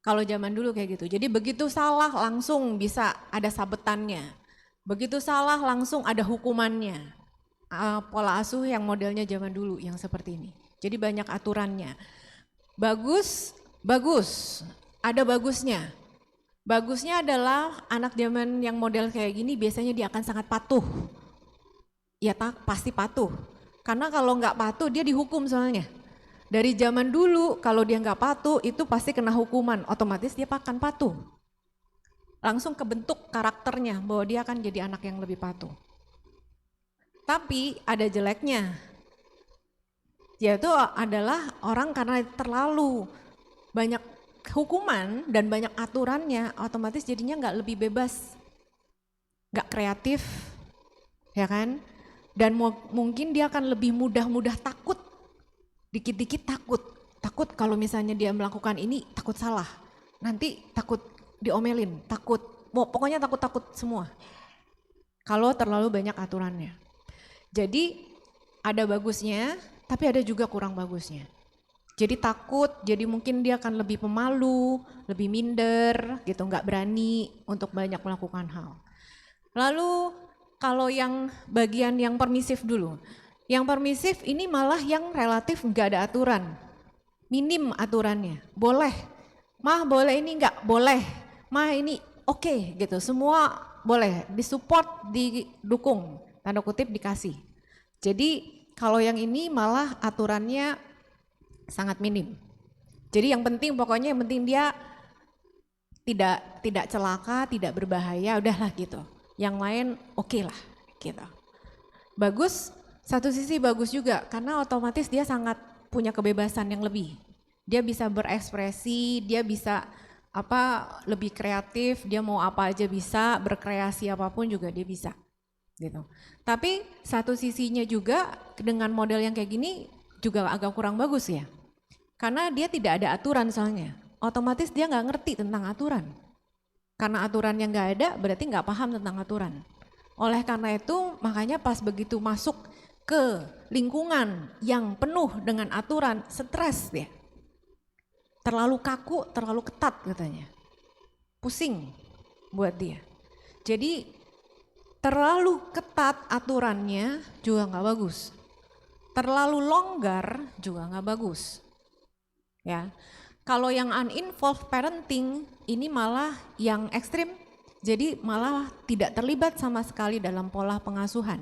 Kalau zaman dulu kayak gitu. Jadi begitu salah langsung bisa ada sabetannya. Begitu salah langsung ada hukumannya. Pola asuh yang modelnya zaman dulu yang seperti ini. Jadi banyak aturannya. Bagus, ada bagusnya. Bagusnya adalah anak zaman yang model kayak gini biasanya dia akan sangat patuh. Ya pasti patuh. Karena kalau nggak patuh dia dihukum soalnya. Dari zaman dulu kalau dia nggak patuh itu pasti kena hukuman, otomatis dia akan patuh. Langsung kebentuk karakternya bahwa dia akan jadi anak yang lebih patuh. Tapi ada jeleknya, yaitu adalah orang karena terlalu banyak hukuman dan banyak aturannya, otomatis jadinya nggak lebih bebas, nggak kreatif, ya kan? Dan mungkin dia akan lebih mudah takut, dikit-dikit takut kalau misalnya dia melakukan ini takut salah, nanti takut diomelin, pokoknya takut semua. Kalau terlalu banyak aturannya. Jadi ada bagusnya, tapi ada juga kurang bagusnya. Jadi takut, jadi mungkin dia akan lebih pemalu, lebih minder gitu, nggak berani untuk banyak melakukan hal. Lalu kalau yang bagian yang permisif dulu. Yang permisif ini malah yang relatif nggak ada aturan. Minim aturannya, boleh. Mah boleh ini nggak? Boleh. Mah ini oke gitu, semua boleh, disupport, didukung, tanda kutip dikasih. Jadi kalau yang ini malah aturannya sangat minim. Jadi yang penting pokoknya yang penting dia tidak celaka, tidak berbahaya, udahlah gitu. Yang lain oke lah gitu. Bagus, satu sisi bagus juga karena otomatis dia sangat punya kebebasan yang lebih. Dia bisa berekspresi, dia bisa lebih kreatif, dia mau apa aja bisa, berkreasi apapun juga dia bisa gitu. Tapi satu sisinya juga dengan model yang kayak gini juga agak kurang bagus ya. Karena dia tidak ada aturan soalnya, otomatis dia nggak ngerti tentang aturan. Karena aturan yang nggak ada berarti nggak paham tentang aturan. Oleh karena itu makanya pas begitu masuk ke lingkungan yang penuh dengan aturan, stres dia. Terlalu kaku, terlalu ketat katanya. Pusing buat dia. Jadi terlalu ketat aturannya juga nggak bagus. Terlalu longgar juga nggak bagus. Ya, kalau yang uninvolved parenting ini malah yang ekstrim, jadi malah tidak terlibat sama sekali dalam pola pengasuhan.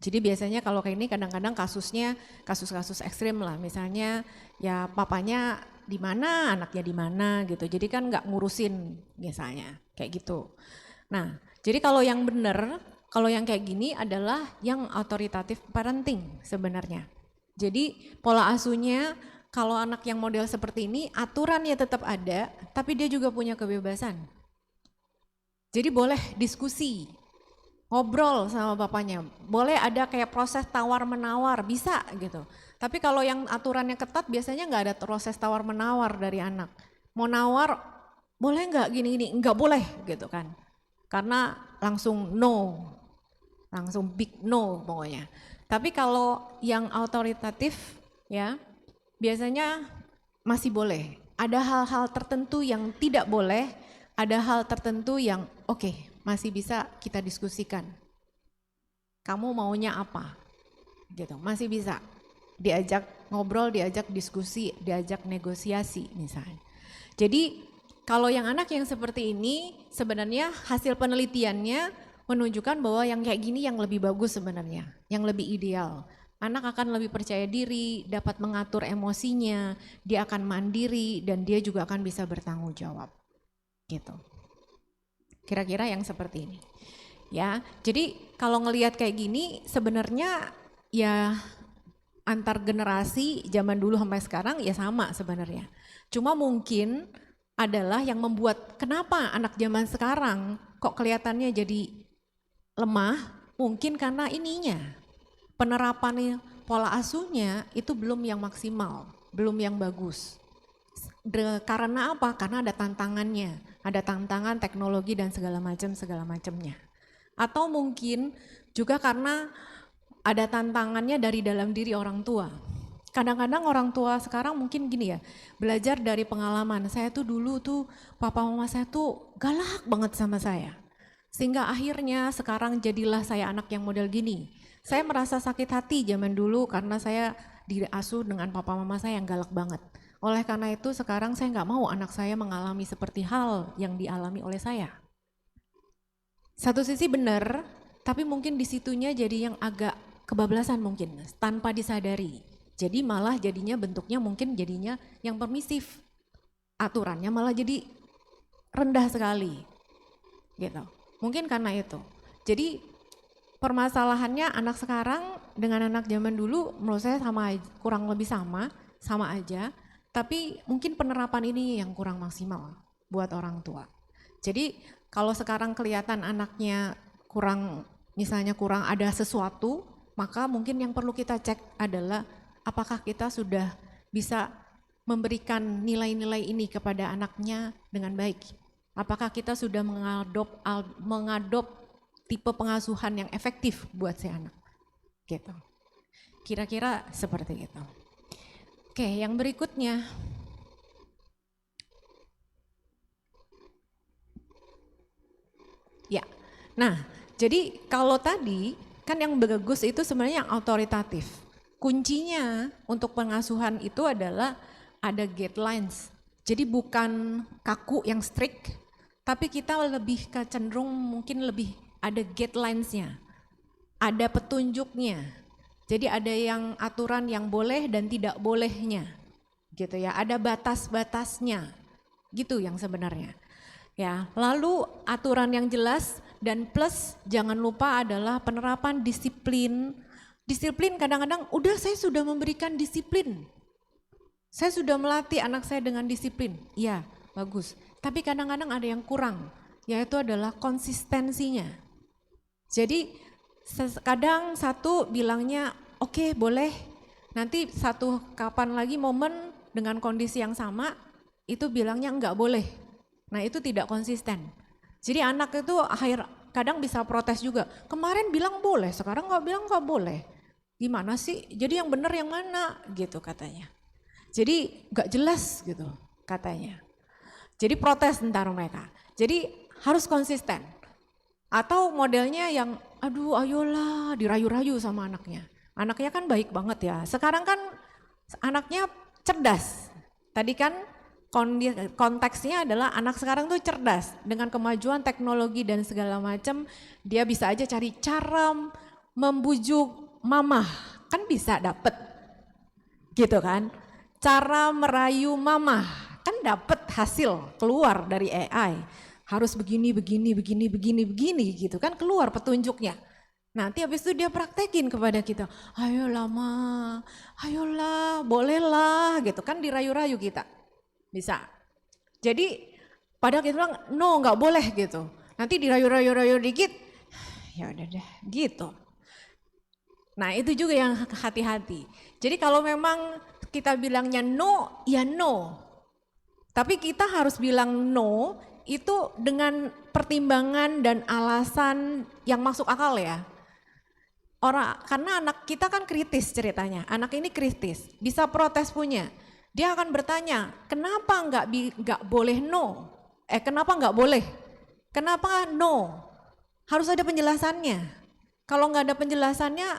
Jadi biasanya kalau kayak ini kadang-kadang kasusnya kasus-kasus ekstrim lah, misalnya ya papanya di mana, anaknya di mana gitu. Jadi kan nggak ngurusin biasanya kayak gitu. Nah, jadi kalau yang benar, kalau yang kayak gini adalah yang authoritative parenting sebenarnya. Jadi pola asuhnya kalau anak yang model seperti ini aturannya tetap ada, tapi dia juga punya kebebasan. Jadi boleh diskusi, ngobrol sama bapaknya, boleh ada kayak proses tawar-menawar, bisa gitu. Tapi kalau yang aturannya ketat biasanya nggak ada proses tawar-menawar dari anak. Mau nawar, boleh nggak gini-gini, nggak boleh gitu kan. Karena langsung no, langsung big no pokoknya. Tapi kalau yang autoritatif ya, biasanya masih boleh. Ada hal-hal tertentu yang tidak boleh, ada hal tertentu yang oke, masih bisa kita diskusikan. Kamu maunya apa? Gitu, masih bisa diajak ngobrol, diajak diskusi, diajak negosiasi misalnya. Jadi kalau yang anak yang seperti ini sebenarnya hasil penelitiannya menunjukkan bahwa yang kayak gini yang lebih bagus sebenarnya, yang lebih ideal. Anak akan lebih percaya diri, dapat mengatur emosinya, dia akan mandiri dan dia juga akan bisa bertanggung jawab. Gitu. Kira-kira yang seperti ini. Ya, jadi kalau ngelihat kayak gini sebenarnya ya antar generasi zaman dulu sampai sekarang ya sama sebenarnya. Cuma mungkin adalah yang membuat kenapa anak zaman sekarang kok kelihatannya jadi lemah, mungkin karena ininya. Penerapan pola asuhnya itu belum yang maksimal, belum yang bagus. Karena apa? Karena ada tantangannya, ada tantangan teknologi dan segala macamnya. Atau mungkin juga karena ada tantangannya dari dalam diri orang tua. Kadang-kadang orang tua sekarang mungkin gini ya, belajar dari pengalaman. Saya tuh dulu tuh papa mama saya tuh galak banget sama saya. Sehingga akhirnya sekarang jadilah saya anak yang model gini. Saya merasa sakit hati zaman dulu karena saya diasuh dengan papa mama saya yang galak banget. Oleh karena itu sekarang saya nggak mau anak saya mengalami seperti hal yang dialami oleh saya. Satu sisi benar, tapi mungkin di situnya jadi yang agak kebablasan mungkin, tanpa disadari. Jadi malah jadinya bentuknya mungkin jadinya yang permisif. Aturannya malah jadi rendah sekali. Gitu. Mungkin karena itu. Jadi permasalahannya anak sekarang dengan anak zaman dulu menurut saya kurang lebih sama aja. Tapi mungkin penerapan ini yang kurang maksimal buat orang tua. Jadi kalau sekarang kelihatan anaknya misalnya kurang ada sesuatu, maka mungkin yang perlu kita cek adalah apakah kita sudah bisa memberikan nilai-nilai ini kepada anaknya dengan baik. Apakah kita sudah mengadop tipe pengasuhan yang efektif buat si anak. Gitu. Kira-kira seperti itu. Oke, yang berikutnya. Ya, nah jadi kalau tadi kan yang bagus itu sebenarnya yang autoritatif. Kuncinya untuk pengasuhan itu adalah ada guidelines. Jadi bukan kaku yang strict, tapi kita lebih cenderung mungkin lebih ada guidelines-nya. Ada petunjuknya. Jadi ada yang aturan yang boleh dan tidak bolehnya. Gitu ya, ada batas-batasnya. Gitu yang sebenarnya. Ya, lalu aturan yang jelas dan plus jangan lupa adalah penerapan disiplin. Disiplin kadang-kadang udah saya sudah memberikan disiplin. Saya sudah melatih anak saya dengan disiplin. Iya, bagus. Tapi kadang-kadang ada yang kurang, yaitu adalah konsistensinya. Jadi kadang satu bilangnya oke, boleh. Nanti satu kapan lagi momen dengan kondisi yang sama itu bilangnya enggak boleh. Nah itu tidak konsisten. Jadi anak itu kadang bisa protes juga. Kemarin bilang boleh, sekarang bilang nggak boleh. Gimana sih? Jadi yang benar yang mana? Gitu katanya. Jadi nggak jelas gitu katanya. Jadi protes ntar mereka. Jadi harus konsisten. Atau modelnya yang aduh ayolah dirayu-rayu sama anaknya. Anaknya kan baik banget ya. Sekarang kan anaknya cerdas. Tadi kan konteksnya adalah anak sekarang tuh cerdas dengan kemajuan teknologi dan segala macam, dia bisa aja cari cara membujuk mama, kan bisa dapet gitu kan, cara merayu mama kan dapet hasil keluar dari AI, harus begini gitu kan keluar petunjuknya. Nanti habis itu dia praktekin kepada kita, ayolah ma, ayolah bolehlah gitu kan, dirayu-rayu kita. Bisa. Jadi padahal kita bilang no nggak boleh gitu. Nanti dirayu-rayu dikit, ya udah deh gitu. Nah itu juga yang hati-hati. Jadi kalau memang kita bilangnya no, ya no. Tapi kita harus bilang no itu dengan pertimbangan dan alasan yang masuk akal ya. Karena anak kita kan kritis ceritanya. Anak ini kritis, bisa protes punya. Dia akan bertanya, kenapa nggak boleh no? Kenapa nggak boleh? Kenapa no? Harus ada penjelasannya. Kalau nggak ada penjelasannya,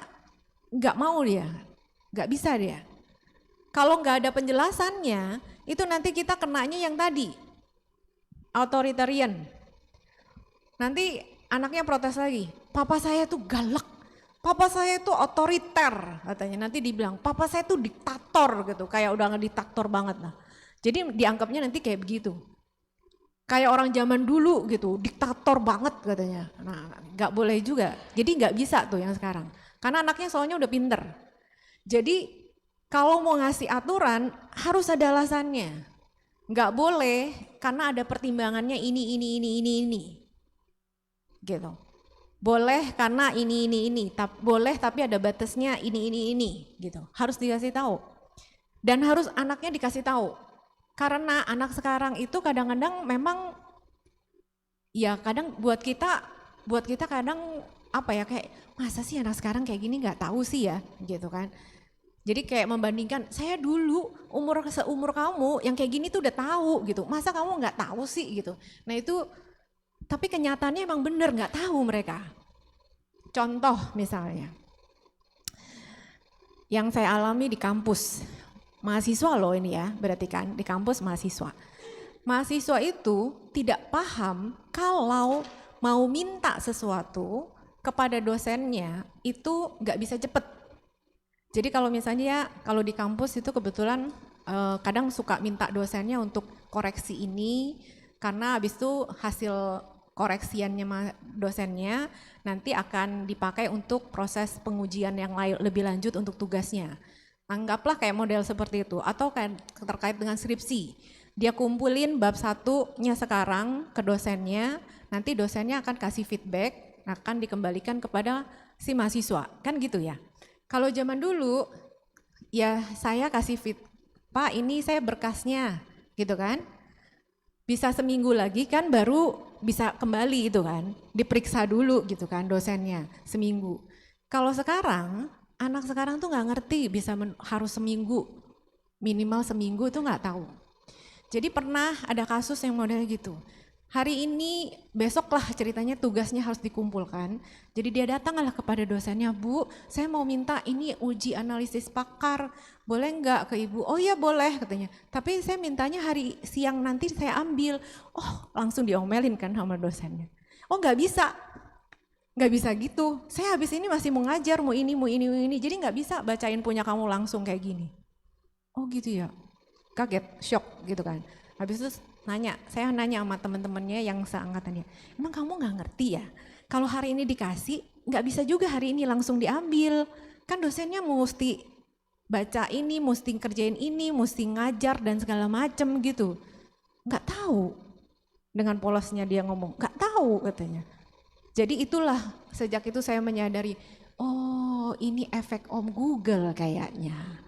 nggak mau dia, nggak bisa dia. Kalau nggak ada penjelasannya, itu nanti kita kenanya yang tadi, authoritarian. Nanti anaknya protes lagi, papa saya tuh galak. Papa saya itu otoriter katanya, nanti dibilang papa saya itu diktator gitu, kayak udah ngediktator banget lah. Jadi dianggapnya nanti kayak begitu. Kayak orang zaman dulu gitu, diktator banget katanya. Nah gak boleh juga, jadi gak bisa tuh yang sekarang. Karena anaknya soalnya udah pinter. Jadi kalau mau ngasih aturan harus ada alasannya. Gak boleh karena ada pertimbangannya ini. Gitu. Boleh karena ini, boleh tapi ada batasnya ini, gitu. Harus dikasih tahu. Dan harus anaknya dikasih tahu. Karena anak sekarang itu kadang-kadang memang, ya kadang buat kita kadang apa ya, kayak masa sih anak sekarang kayak gini nggak tahu sih ya, gitu kan. Jadi kayak membandingkan, saya dulu seumur kamu yang kayak gini tuh udah tahu gitu, masa kamu nggak tahu sih gitu. Nah itu, tapi kenyataannya emang bener nggak tahu mereka. Contoh misalnya, yang saya alami di kampus, mahasiswa loh ini ya, berarti kan di kampus mahasiswa. Mahasiswa itu tidak paham kalau mau minta sesuatu kepada dosennya itu nggak bisa cepet. Jadi kalau misalnya ya, kalau di kampus itu kebetulan kadang suka minta dosennya untuk koreksi ini, karena habis itu hasil koreksiannya dosennya nanti akan dipakai untuk proses pengujian yang lebih lanjut untuk tugasnya. Anggaplah kayak model seperti itu, atau kayak terkait dengan skripsi. Dia kumpulin bab 1-nya sekarang ke dosennya, nanti dosennya akan kasih feedback, akan dikembalikan kepada si mahasiswa, kan gitu ya. Kalau zaman dulu, ya saya kasih Pak ini saya berkasnya, gitu kan. Bisa seminggu lagi kan baru bisa kembali itu kan, diperiksa dulu gitu kan dosennya, seminggu. Kalau sekarang, anak sekarang tuh nggak ngerti bisa harus seminggu, minimal seminggu itu nggak tahu. Jadi pernah ada kasus yang model gitu. Hari ini, besoklah ceritanya tugasnya harus dikumpulkan. Jadi dia datanglah kepada dosennya, Bu, saya mau minta ini uji analisis pakar, boleh nggak ke Ibu? Oh iya boleh katanya, tapi saya mintanya hari siang nanti saya ambil. Oh langsung diomelin kan sama dosennya. Oh nggak bisa gitu. Saya habis ini masih mau ngajar, mau ini, jadi nggak bisa bacain punya kamu langsung kayak gini. Oh gitu ya. Kaget, shock gitu kan. Habis itu saya nanya sama teman-temannya yang seangkatannya, emang kamu nggak ngerti ya? Kalau hari ini dikasih, nggak bisa juga hari ini langsung diambil. Kan dosennya mesti baca ini, mesti kerjain ini, mesti ngajar dan segala macem gitu. Nggak tahu. Dengan polosnya dia ngomong, nggak tahu katanya. Jadi itulah sejak itu saya menyadari, oh ini efek Om Google kayaknya.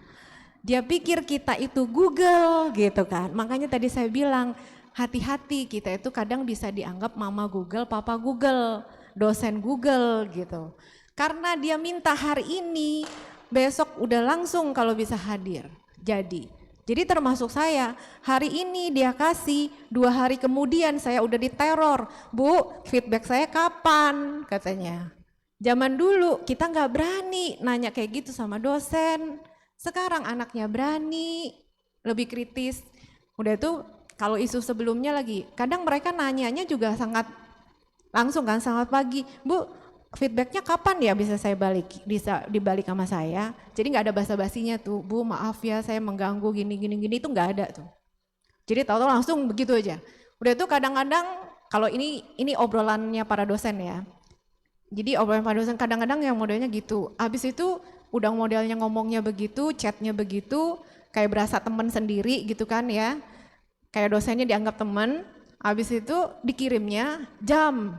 Dia pikir kita itu Google gitu kan. Makanya tadi saya bilang hati-hati, kita itu kadang bisa dianggap mama Google, papa Google, dosen Google gitu. Karena dia minta hari ini, besok udah langsung kalau bisa hadir. Jadi termasuk saya, hari ini dia kasih, 2 hari kemudian saya udah diteror. Bu, feedback saya kapan katanya. Zaman dulu kita nggak berani nanya kayak gitu sama dosen. Sekarang anaknya berani, lebih kritis. Udah itu kalau isu sebelumnya lagi, kadang mereka nanyanya juga sangat langsung kan, sangat pagi. Bu, feedbacknya kapan ya bisa bisa dibalik sama saya? Jadi nggak ada basa-basinya tuh, Bu maaf ya saya mengganggu gini, itu nggak ada tuh. Jadi tahu-tahu langsung begitu aja. Udah itu kadang-kadang kalau ini obrolannya para dosen ya. Jadi obrolan para dosen kadang-kadang yang modelnya gitu. Habis itu udah modelnya ngomongnya begitu, chatnya begitu, kayak berasa teman sendiri gitu kan ya. Kayak dosennya dianggap teman, habis itu dikirimnya jam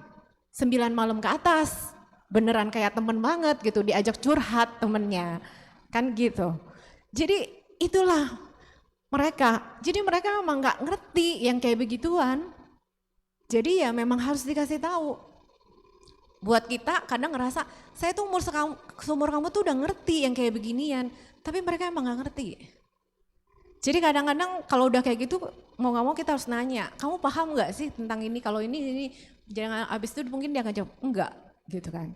9 malam ke atas. Beneran kayak temen banget gitu, diajak curhat temennya. Kan gitu. Jadi itulah mereka. Jadi mereka memang gak ngerti yang kayak begituan. Jadi ya memang harus dikasih tahu. Buat kita kadang ngerasa, saya tuh seumur kamu tuh udah ngerti yang kayak beginian, tapi mereka emang gak ngerti. Jadi kadang-kadang kalau udah kayak gitu, mau gak mau kita harus nanya, kamu paham gak sih tentang ini, kalau ini, jangan abis itu mungkin dia akan jawab, enggak gitu kan.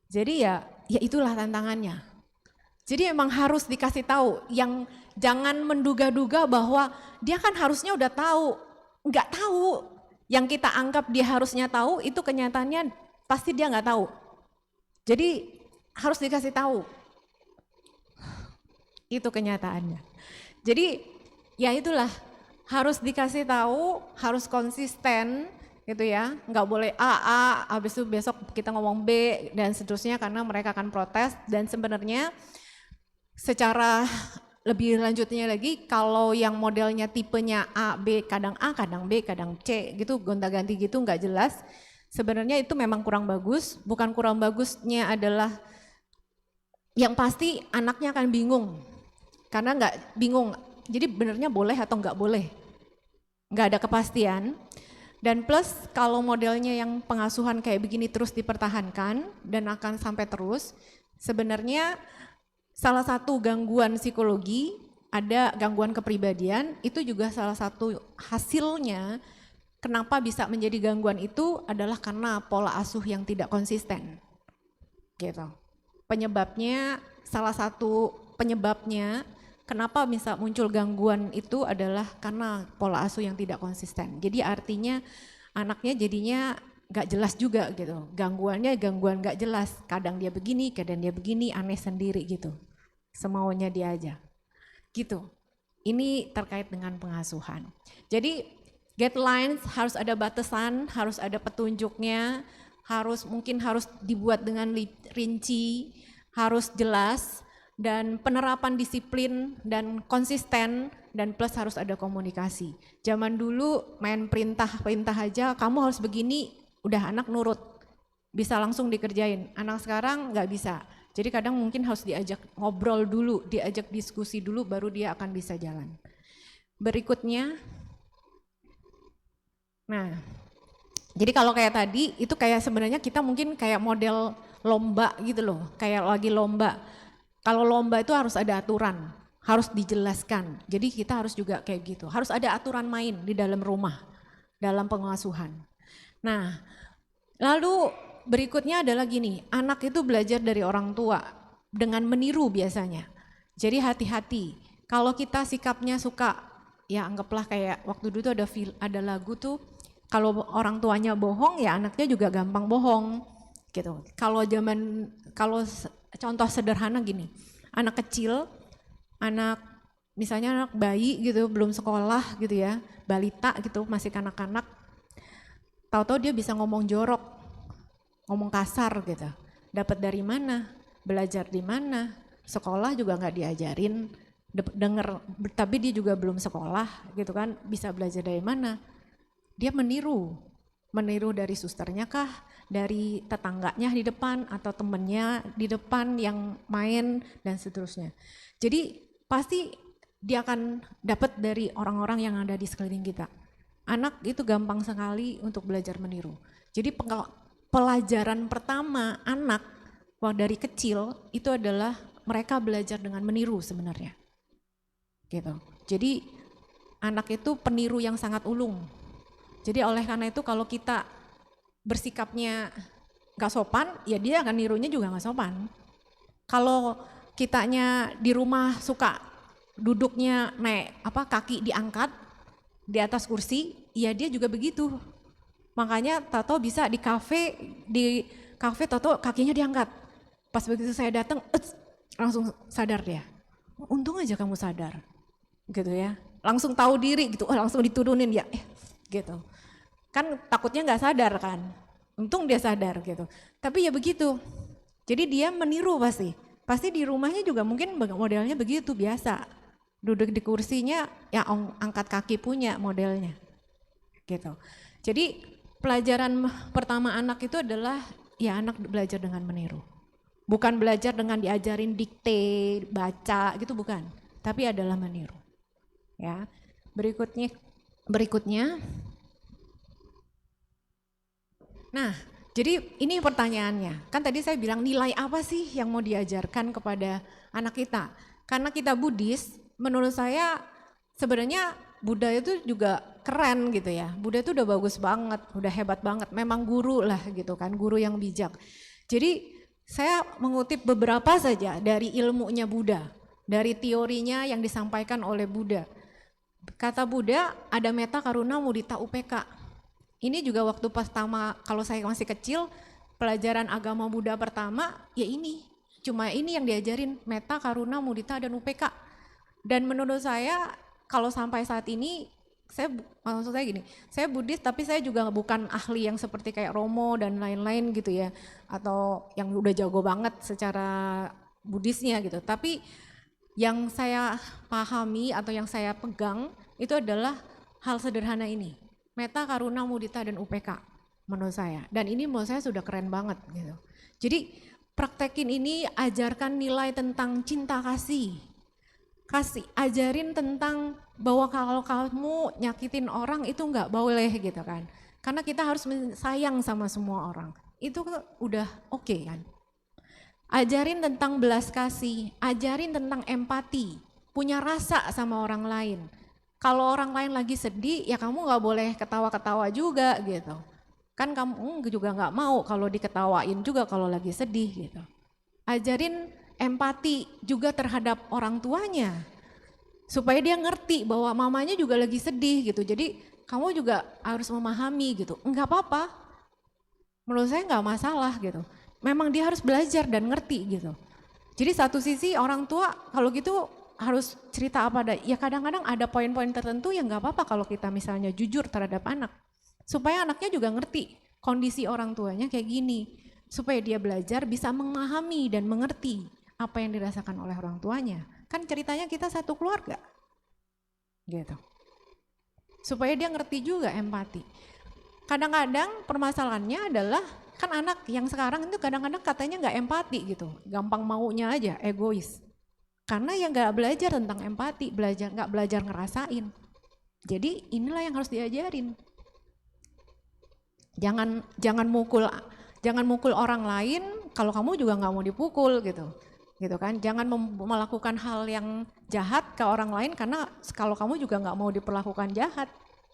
Jadi ya itulah tantangannya. Jadi emang harus dikasih tahu, yang jangan menduga-duga bahwa dia kan harusnya udah tahu, enggak tahu. Yang kita anggap dia harusnya tahu, itu kenyataannya pasti dia nggak tahu. Jadi harus dikasih tahu. Itu kenyataannya. Jadi ya itulah, harus dikasih tahu, harus konsisten gitu ya. Nggak boleh A, habis itu besok kita ngomong B dan seterusnya karena mereka akan protes. Dan sebenarnya secara lebih lanjutnya lagi, kalau yang modelnya tipenya A, kadang B, kadang C gitu, gonta-ganti gitu nggak jelas. Sebenarnya itu memang kurang bagus, bukan kurang bagusnya adalah yang pasti anaknya akan bingung. Karena nggak bingung, jadi benernya boleh atau nggak boleh. Nggak ada kepastian. Dan plus kalau modelnya yang pengasuhan kayak begini terus dipertahankan dan akan sampai terus, sebenarnya salah satu gangguan psikologi, ada gangguan kepribadian, itu juga salah satu hasilnya. Kenapa bisa menjadi gangguan itu adalah karena pola asuh yang tidak konsisten. Gitu. Penyebabnya, salah satu penyebabnya kenapa bisa muncul gangguan itu adalah karena pola asuh yang tidak konsisten. Jadi artinya anaknya jadinya gak jelas juga gitu. Gangguan gak jelas. Kadang dia begini, aneh sendiri gitu. Semaunya dia aja. Gitu. Ini terkait dengan pengasuhan. Jadi guidelines harus ada batasan, harus ada petunjuknya, mungkin harus dibuat dengan rinci, harus jelas, dan penerapan disiplin dan konsisten, dan plus harus ada komunikasi. Zaman dulu main perintah aja, kamu harus begini, udah anak nurut, bisa langsung dikerjain. Anak sekarang nggak bisa. Jadi kadang mungkin harus diajak ngobrol dulu, diajak diskusi dulu, baru dia akan bisa jalan. Berikutnya, nah, jadi kalau kayak tadi, itu kayak sebenarnya kita mungkin kayak model lomba gitu loh, kayak lagi lomba. Kalau lomba itu harus ada aturan, harus dijelaskan. Jadi kita harus juga kayak gitu, harus ada aturan main di dalam rumah, dalam pengasuhan. Nah, lalu berikutnya adalah gini, anak itu belajar dari orang tua dengan meniru biasanya. Jadi hati-hati, kalau kita sikapnya suka, ya anggaplah kayak waktu dulu tuh ada lagu tuh, kalau orang tuanya bohong ya anaknya juga gampang bohong gitu. Kalau contoh sederhana gini, anak kecil, misalnya anak bayi gitu, belum sekolah gitu ya, balita gitu, masih kanak-kanak, tahu-tahu dia bisa ngomong jorok, ngomong kasar gitu. Dapat dari mana? Belajar di mana? Sekolah juga nggak diajarin, denger, tapi dia juga belum sekolah gitu kan, bisa belajar dari mana? Dia meniru dari susternya kah, dari tetangganya di depan atau temennya di depan yang main dan seterusnya. Jadi pasti dia akan dapat dari orang-orang yang ada di sekeliling kita. Anak itu gampang sekali untuk belajar meniru. Jadi pelajaran pertama anak dari kecil itu adalah mereka belajar dengan meniru sebenarnya. Gitu. Jadi anak itu peniru yang sangat ulung. Jadi oleh karena itu kalau kita bersikapnya gak sopan, ya dia akan nirunya juga gak sopan. Kalau kitanya di rumah suka duduknya kaki diangkat di atas kursi, ya dia juga begitu. Makanya Tato bisa di kafe Tato kakinya diangkat. Pas begitu saya datang, langsung sadar dia. Untung aja kamu sadar, gitu ya. Langsung tahu diri gitu, langsung diturunin ya, gitu. Kan takutnya nggak sadar kan, untung dia sadar gitu. Tapi ya begitu, jadi dia meniru pasti di rumahnya juga mungkin modelnya begitu biasa. Duduk di kursinya ya angkat kaki punya modelnya gitu. Jadi pelajaran pertama anak itu adalah ya anak belajar dengan meniru. Bukan belajar dengan diajarin dikte, baca gitu bukan, tapi adalah meniru. Ya. Berikutnya. Nah, jadi ini pertanyaannya. Kan tadi saya bilang nilai apa sih yang mau diajarkan kepada anak kita? Karena kita Buddhis, menurut saya sebenarnya Buddha itu juga keren gitu ya. Buddha itu udah bagus banget, udah hebat banget. Memang guru lah gitu kan, guru yang bijak. Jadi saya mengutip beberapa saja dari ilmunya Buddha, dari teorinya yang disampaikan oleh Buddha. Kata Buddha, ada metta, karuna, mudita, upeka. Ini juga waktu pertama kalau saya masih kecil, pelajaran agama Buddha pertama ya ini. Cuma ini yang diajarin, metta, karuna, mudita, dan upeka. Dan menurut saya kalau sampai saat ini, maksud saya gini, saya Buddhis tapi saya juga bukan ahli yang seperti kayak Romo dan lain-lain gitu ya. Atau yang udah jago banget secara Buddhisnya gitu. Tapi yang saya pahami atau yang saya pegang itu adalah hal sederhana ini. Metta, karuna, mudita, dan upeka menurut saya. Dan ini menurut saya sudah keren banget gitu. Jadi praktekin ini, ajarkan nilai tentang cinta kasih. Ajarin tentang bahwa kalau kamu nyakitin orang itu nggak boleh gitu kan. Karena kita harus sayang sama semua orang. Itu udah oke kan. Ajarin tentang belas kasih, ajarin tentang empati, punya rasa sama orang lain. Kalau orang lain lagi sedih, ya kamu nggak boleh ketawa-ketawa juga gitu. Kan kamu juga nggak mau kalau diketawain juga kalau lagi sedih gitu. Ajarin empati juga terhadap orang tuanya. Supaya dia ngerti bahwa mamanya juga lagi sedih gitu. Jadi kamu juga harus memahami gitu. Enggak apa-apa, menurut saya enggak masalah gitu. Memang dia harus belajar dan ngerti gitu. Jadi satu sisi orang tua kalau gitu harus cerita apa ada. Ya kadang-kadang ada poin-poin tertentu yang enggak apa-apa kalau kita misalnya jujur terhadap anak. Supaya anaknya juga ngerti kondisi orang tuanya kayak gini. Supaya dia belajar bisa memahami dan mengerti apa yang dirasakan oleh orang tuanya. Kan ceritanya kita satu keluarga. Gitu. Supaya dia ngerti juga empati. Kadang-kadang permasalahannya adalah kan anak yang sekarang itu kadang-kadang katanya nggak empati gitu, gampang maunya aja, egois. Karena yang nggak belajar tentang empati, nggak belajar ngerasain. Jadi inilah yang harus diajarin. Jangan mukul orang lain kalau kamu juga nggak mau dipukul gitu kan. Jangan melakukan hal yang jahat ke orang lain karena kalau kamu juga nggak mau diperlakukan jahat,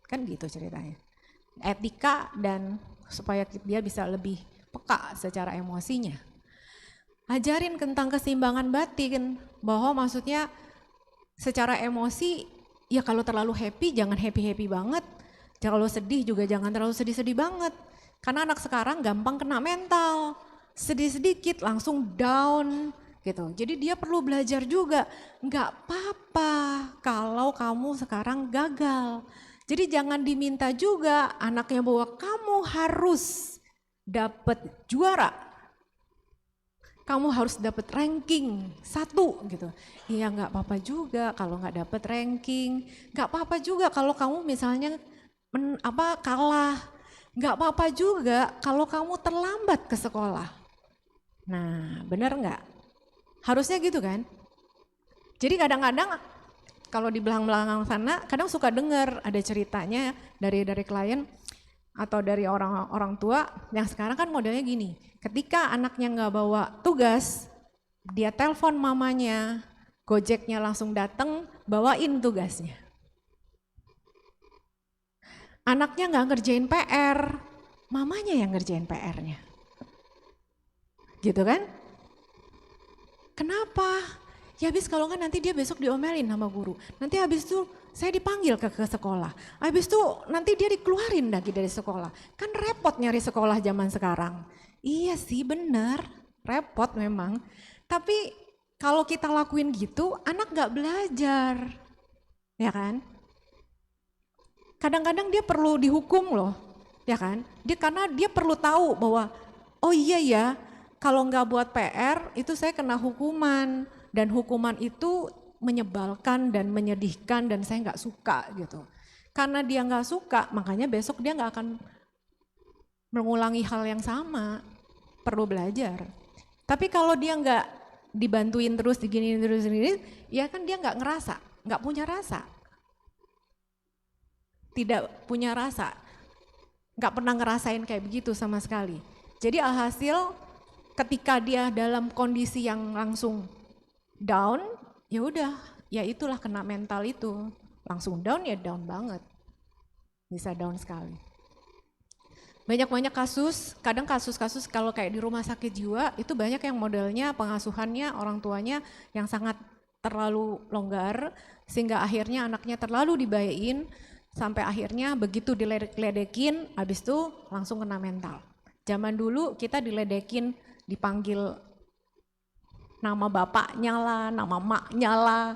kan gitu ceritanya. Etika dan supaya dia bisa lebih peka secara emosinya. Ajarin tentang keseimbangan batin, bahwa maksudnya secara emosi ya kalau terlalu happy jangan happy banget, kalau sedih juga jangan terlalu sedih banget. Karena anak sekarang gampang kena mental, sedih sedikit langsung down gitu. Jadi dia perlu belajar juga, nggak apa-apa kalau kamu sekarang gagal. Jadi jangan diminta juga anaknya bahwa kamu harus dapat juara. Kamu harus dapat ranking 1 gitu. Iya nggak apa-apa juga kalau nggak dapat ranking. Nggak apa-apa juga kalau kamu misalnya kalah. Nggak apa-apa juga kalau kamu terlambat ke sekolah. Nah benar nggak? Harusnya gitu kan? Jadi kadang-kadang kalau di belakang sana kadang suka dengar ada ceritanya dari klien atau dari orang tua yang sekarang kan modelnya gini, ketika anaknya nggak bawa tugas, dia telepon mamanya, Gojeknya langsung datang bawain tugasnya. Anaknya nggak ngerjain PR, mamanya yang ngerjain PR-nya. Gitu kan? Kenapa? Ya habis kalau nggak nanti dia besok diomelin sama guru. Nanti habis itu saya dipanggil ke sekolah. Habis itu nanti dia dikeluarin lagi dari sekolah. Kan repot nyari sekolah zaman sekarang. Iya sih benar, repot memang. Tapi kalau kita lakuin gitu, anak nggak belajar. Ya kan? Kadang-kadang dia perlu dihukum loh. Ya kan? Karena dia perlu tahu bahwa oh iya ya, kalau nggak buat PR itu saya kena hukuman. Dan hukuman itu menyebalkan dan menyedihkan dan saya nggak suka gitu. Karena dia nggak suka, makanya besok dia nggak akan mengulangi hal yang sama. Perlu belajar. Tapi kalau dia nggak dibantuin terus, diginiin terus, ya kan dia nggak ngerasa, nggak punya rasa. Tidak punya rasa, nggak pernah ngerasain kayak begitu sama sekali. Jadi alhasil ketika dia dalam kondisi yang langsung down, ya udah, ya itulah kena mental itu. Langsung down ya down banget. Bisa down sekali. Banyak-banyak kasus, kadang kasus-kasus kalau kayak di rumah sakit jiwa itu banyak yang modelnya pengasuhannya orang tuanya yang sangat terlalu longgar sehingga akhirnya anaknya terlalu dibayain sampai akhirnya begitu diledekin habis itu langsung kena mental. Zaman dulu kita diledekin dipanggil nama bapaknya lah, nama maknya lah,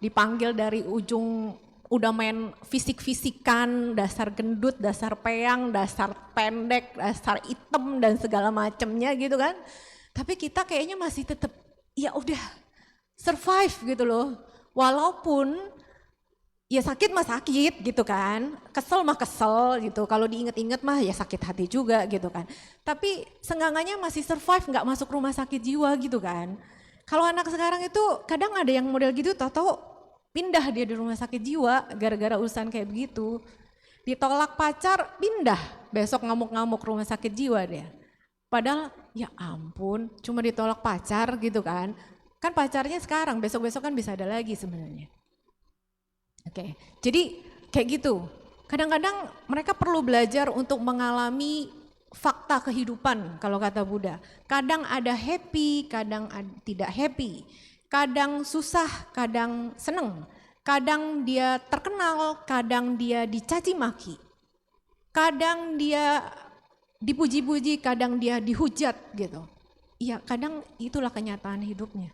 dipanggil dari ujung udah main fisik-fisikan, dasar gendut, dasar peyang, dasar pendek, dasar hitam dan segala macemnya gitu kan. Tapi kita kayaknya masih tetap ya udah survive gitu loh. Walaupun ya sakit mah sakit gitu kan, kesel mah kesel gitu. Kalau diinget-inget mah ya sakit hati juga gitu kan. Tapi senggangannya masih survive, nggak masuk rumah sakit jiwa gitu kan. Kalau anak sekarang itu kadang ada yang model gitu tahu-tahu pindah dia di rumah sakit jiwa gara-gara urusan kayak begitu. Ditolak pacar pindah, besok ngamuk-ngamuk rumah sakit jiwa dia. Padahal ya ampun cuma ditolak pacar gitu kan. Kan pacarnya sekarang, besok-besok kan bisa ada lagi sebenarnya. Oke, jadi kayak gitu. Kadang-kadang mereka perlu belajar untuk mengalami fakta kehidupan kalau kata Buddha. Kadang ada happy, kadang tidak happy. Kadang susah, kadang seneng. kadang dia terkenal, kadang dia dicaci maki, kadang dia dipuji-puji, kadang dia dihujat gitu. Iya, kadang itulah kenyataan hidupnya.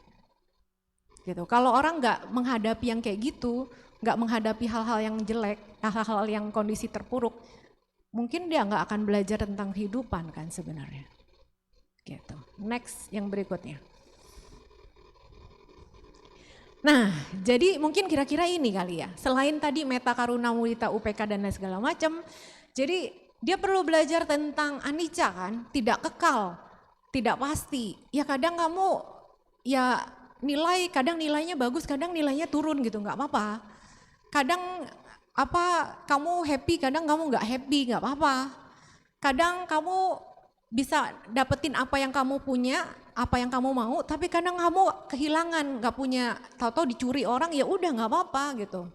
Gitu. Kalau orang nggak menghadapi yang kayak gitu, nggak menghadapi hal-hal yang jelek, hal-hal yang kondisi terpuruk, mungkin dia nggak akan belajar tentang kehidupan kan sebenarnya. Gitu. Next yang berikutnya. Nah, jadi mungkin kira-kira ini kali ya. Selain tadi meta karuna mudita UPK dan lain segala macam, jadi dia perlu belajar tentang anicca kan, tidak kekal, tidak pasti. Ya kadang kamu ya kadang nilainya bagus, kadang nilainya turun gitu, nggak apa-apa. Kadang kamu happy, kadang kamu nggak happy, nggak apa-apa. Kadang kamu bisa dapetin apa yang kamu punya, apa yang kamu mau, tapi kadang kamu kehilangan, nggak punya, tahu-tahu dicuri orang, ya udah nggak apa-apa gitu.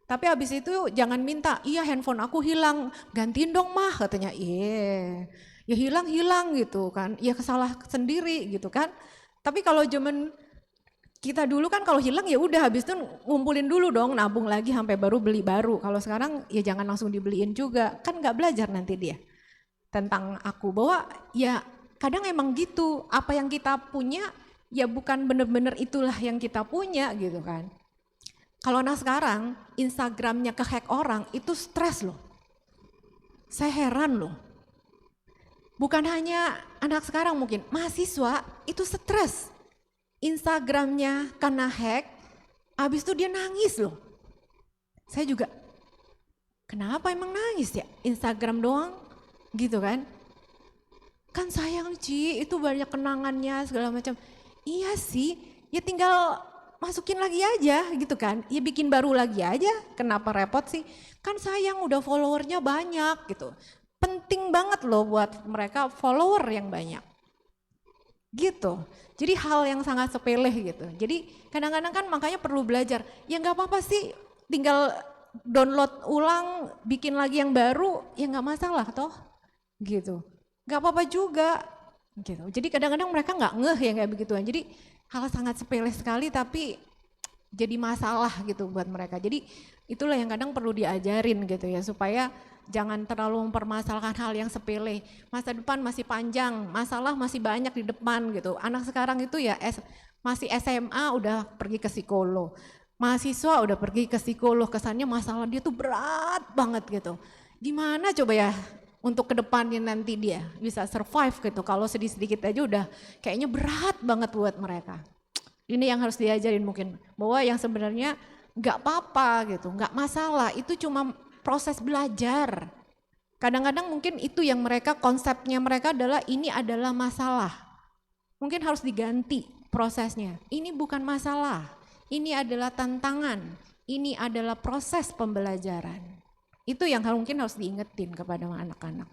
Tapi habis itu jangan minta, iya handphone aku hilang, gantiin dong mah katanya, iya, ya hilang gitu kan, ya kesalah sendiri gitu kan. Tapi kalau zaman kita dulu kan kalau hilang ya udah habis itu ngumpulin dulu dong, nabung lagi sampai baru beli baru. Kalau sekarang ya jangan langsung dibeliin juga, kan nggak belajar nanti dia tentang aku bahwa ya kadang emang gitu, apa yang kita punya ya bukan bener-bener itulah yang kita punya gitu kan. Kalau anak sekarang Instagramnya kehack orang itu stres loh. Saya heran loh. Bukan hanya anak sekarang mungkin, mahasiswa itu stres. Instagramnya kena hack, habis itu dia nangis loh. Saya juga, kenapa emang nangis ya? Instagram doang gitu kan. Kan sayang Ci, itu banyak kenangannya segala macam. Iya sih, ya tinggal masukin lagi aja gitu kan. Ya bikin baru lagi aja, kenapa repot sih? Kan sayang udah followernya banyak gitu. Penting banget loh buat mereka follower yang banyak. Gitu. Jadi hal yang sangat sepele gitu. Jadi kadang-kadang kan makanya perlu belajar. Ya nggak apa-apa sih, tinggal download ulang, bikin lagi yang baru, ya nggak masalah toh. Gitu. Gak apa-apa juga gitu. Jadi kadang-kadang mereka nggak ngeh ya kayak begituan. Jadi hal sangat sepele sekali tapi jadi masalah gitu buat mereka. Jadi itulah yang kadang perlu diajarin gitu ya supaya jangan terlalu mempermasalahkan hal yang sepele. Masa depan masih panjang, masalah masih banyak di depan gitu. Anak sekarang itu ya masih SMA udah pergi ke psikolog. Mahasiswa udah pergi ke psikolog, kesannya masalah dia tuh berat banget gitu. Gimana coba ya untuk kedepannya nanti dia bisa survive gitu. Kalau sedikit-sedikit aja udah kayaknya berat banget buat mereka. Ini yang harus diajarin mungkin, bahwa yang sebenarnya gak apa-apa gitu, gak masalah, itu cuma proses belajar. Kadang-kadang mungkin itu yang mereka, konsepnya mereka adalah ini adalah masalah. Mungkin harus diganti prosesnya, ini bukan masalah, ini adalah tantangan, ini adalah proses pembelajaran. Itu yang mungkin harus diingetin kepada anak-anak.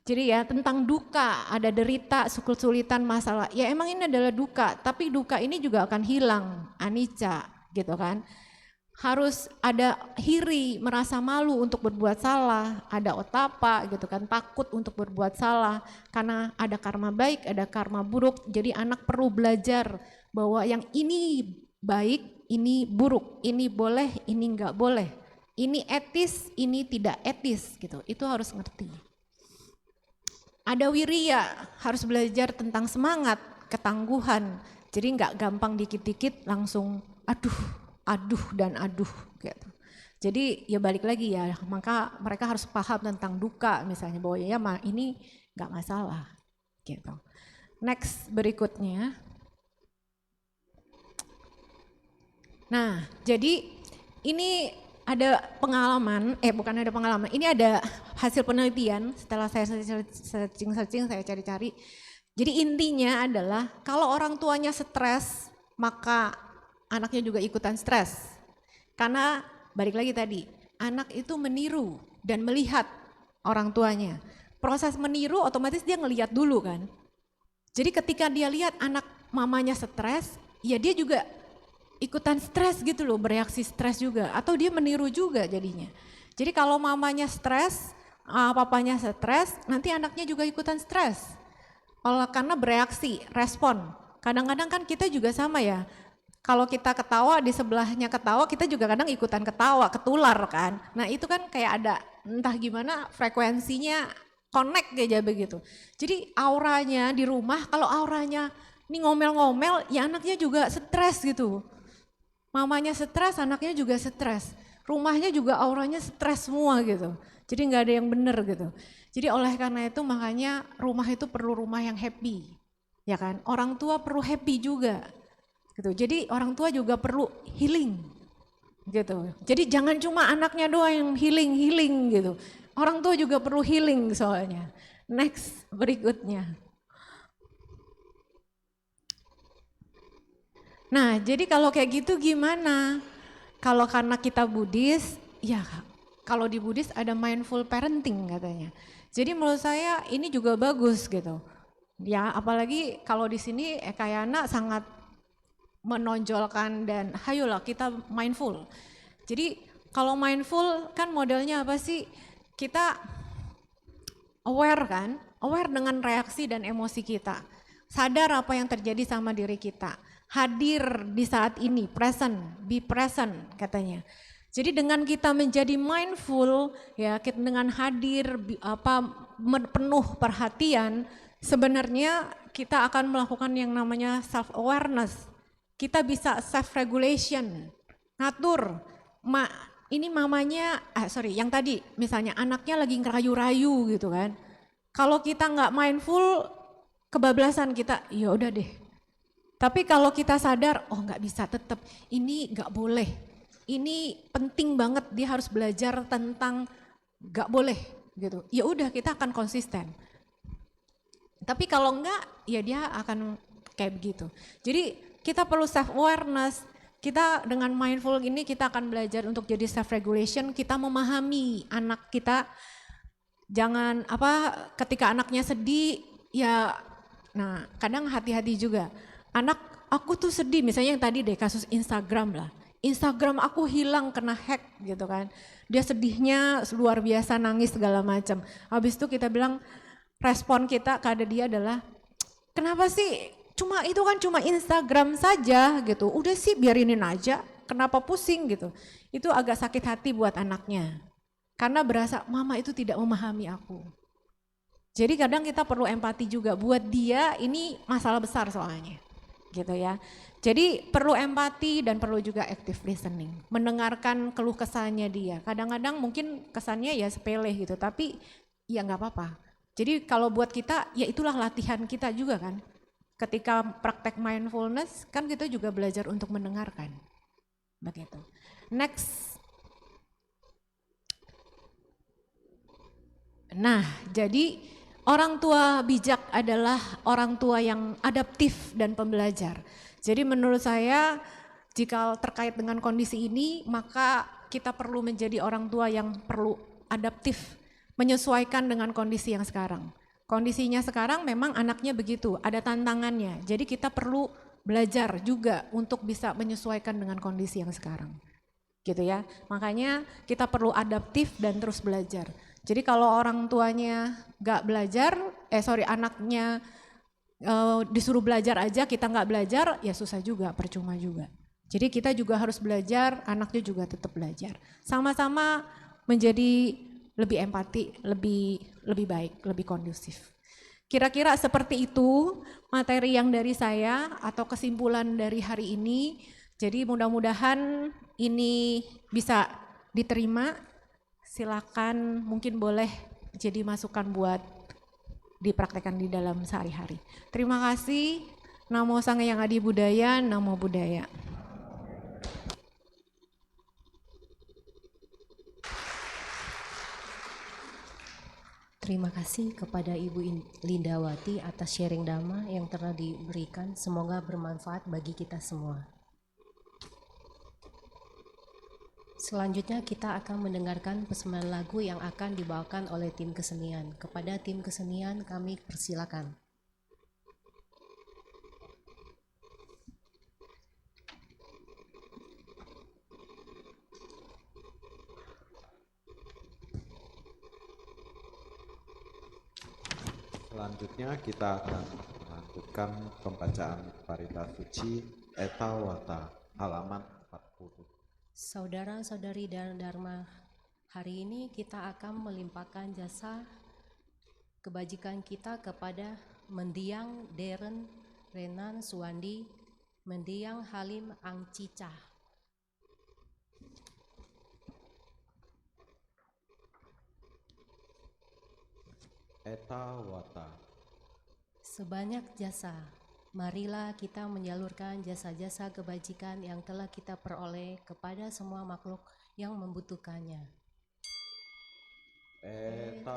Jadi ya tentang duka, ada derita, kesulitan, masalah. Ya emang ini adalah duka, tapi duka ini juga akan hilang, anicca gitu kan. Harus ada hiri, merasa malu untuk berbuat salah, ada otapa gitu kan, takut untuk berbuat salah. Karena ada karma baik, ada karma buruk, jadi anak perlu belajar bahwa yang ini baik, ini buruk, ini boleh, ini enggak boleh. Ini etis, ini tidak etis gitu, itu harus ngerti. Ada wirya, harus belajar tentang semangat, ketangguhan. Jadi nggak gampang dikit-dikit langsung aduh dan aduh gitu. Jadi ya balik lagi ya, maka mereka harus paham tentang duka misalnya bahwa ya ini nggak masalah gitu. Next berikutnya. Nah jadi ini ada pengalaman, bukan ada pengalaman, ini ada hasil penelitian setelah saya searching, saya cari-cari. Jadi intinya adalah kalau orang tuanya stres, maka anaknya juga ikutan stres. Karena balik lagi tadi, anak itu meniru dan melihat orang tuanya. Proses meniru otomatis dia ngelihat dulu kan. Jadi ketika dia lihat anak mamanya stres, ya dia juga ikutan stres gitu loh, bereaksi stres juga, atau dia meniru juga jadinya. Jadi kalau mamanya stres, papanya stres, nanti anaknya juga ikutan stres. Karena bereaksi, respon. Kadang-kadang kan kita juga sama ya, Kalau kita ketawa, di sebelahnya ketawa, kita juga kadang ikutan ketawa, ketular kan. Nah itu kan kayak ada entah gimana frekuensinya connect kayak begitu. Jadi auranya di rumah, kalau auranya ini ngomel-ngomel, ya anaknya juga stres gitu. Mamanya stres, anaknya juga stres. Rumahnya juga auranya stres semua gitu. Jadi nggak ada yang benar gitu. Jadi oleh karena itu makanya rumah itu perlu rumah yang happy. Ya kan? Orang tua perlu happy juga. Gitu. Jadi orang tua juga perlu healing. Gitu. Jadi jangan cuma anaknya doang yang healing gitu. Orang tua juga perlu healing soalnya. Next berikutnya. Nah, jadi kalau kayak gitu gimana? Kalau karena kita Buddhis, ya kalau di Buddhis ada mindful parenting katanya. Jadi menurut saya ini juga bagus gitu. Ya, apalagi kalau di sini Ekayana sangat menonjolkan dan hayolah kita mindful. Jadi kalau mindful kan modelnya apa sih? Kita aware kan, aware dengan reaksi dan emosi kita. Sadar apa yang terjadi sama diri kita. Hadir di saat ini, present, be present katanya. Jadi dengan kita menjadi mindful, ya kita dengan hadir, penuh perhatian, sebenarnya kita akan melakukan yang namanya self awareness. Kita bisa self regulation, ngatur. Ini mamanya, yang tadi misalnya anaknya lagi ngerayu-rayu gitu kan. Kalau kita nggak mindful, kebablasan kita, ya udah deh. Tapi kalau kita sadar, oh nggak bisa tetap, ini nggak boleh. Ini penting banget, dia harus belajar tentang nggak boleh gitu. Ya udah kita akan konsisten. Tapi kalau enggak, ya dia akan kayak begitu. Jadi kita perlu self awareness. Kita dengan mindful ini kita akan belajar untuk jadi self regulation. Kita memahami anak kita. Jangan ketika anaknya sedih, ya, nah kadang hati-hati juga. Anak aku tuh sedih, misalnya yang tadi deh kasus Instagram lah. Instagram aku hilang kena hack gitu kan. Dia sedihnya luar biasa, nangis segala macam. Habis itu kita bilang, respon kita kepada dia adalah, kenapa sih itu kan cuma Instagram saja gitu. Udah sih biarinin aja, kenapa pusing gitu. Itu agak sakit hati buat anaknya. Karena berasa mama itu tidak memahami aku. Jadi kadang kita perlu empati juga buat dia, ini masalah besar soalnya. Gitu ya. Jadi perlu empati dan perlu juga active listening. Mendengarkan keluh kesahnya dia. Kadang-kadang mungkin kesannya ya sepele gitu, tapi ya nggak apa-apa. Jadi kalau buat kita, ya itulah latihan kita juga kan. Ketika praktek mindfulness, kan kita juga belajar untuk mendengarkan. Begitu. Next. Nah, jadi orang tua bijak adalah orang tua yang adaptif dan pembelajar. Jadi menurut saya, jika terkait dengan kondisi ini, maka kita perlu menjadi orang tua yang perlu adaptif, menyesuaikan dengan kondisi yang sekarang. Kondisinya sekarang memang anaknya begitu, ada tantangannya. Jadi kita perlu belajar juga untuk bisa menyesuaikan dengan kondisi yang sekarang. Gitu ya. Makanya kita perlu adaptif dan terus belajar. Jadi kalau orang tuanya gak belajar, anaknya disuruh belajar aja kita gak belajar, ya susah juga, percuma juga. Jadi kita juga harus belajar, anaknya juga tetap belajar. Sama-sama menjadi lebih empati, lebih baik, lebih kondusif. Kira-kira seperti itu materi yang dari saya atau kesimpulan dari hari ini. Jadi mudah-mudahan ini bisa diterima. Silakan, mungkin boleh jadi masukan buat dipraktekkan di dalam sehari-hari. Terima kasih. Namo Sang Hyang Adi Budaya, Namo Buddhaya. Terima kasih kepada Ibu Lindawati atas sharing dhamma yang telah diberikan. Semoga bermanfaat bagi kita semua. Selanjutnya kita akan mendengarkan pesanan lagu yang akan dibawakan oleh tim kesenian. Kepada tim kesenian kami persilakan. Selanjutnya kita akan melanjutkan pembacaan Parita Suci Etawata, halaman 40. Saudara-saudari dan Dharma, hari ini kita akan melimpahkan jasa kebajikan kita kepada Mendiang Deren Renan Suwandi, Mendiang Halim Angcicah. Etawata, Sebanyak jasa, marilah kita menyalurkan jasa-jasa kebajikan yang telah kita peroleh kepada semua makhluk yang membutuhkannya. Etawata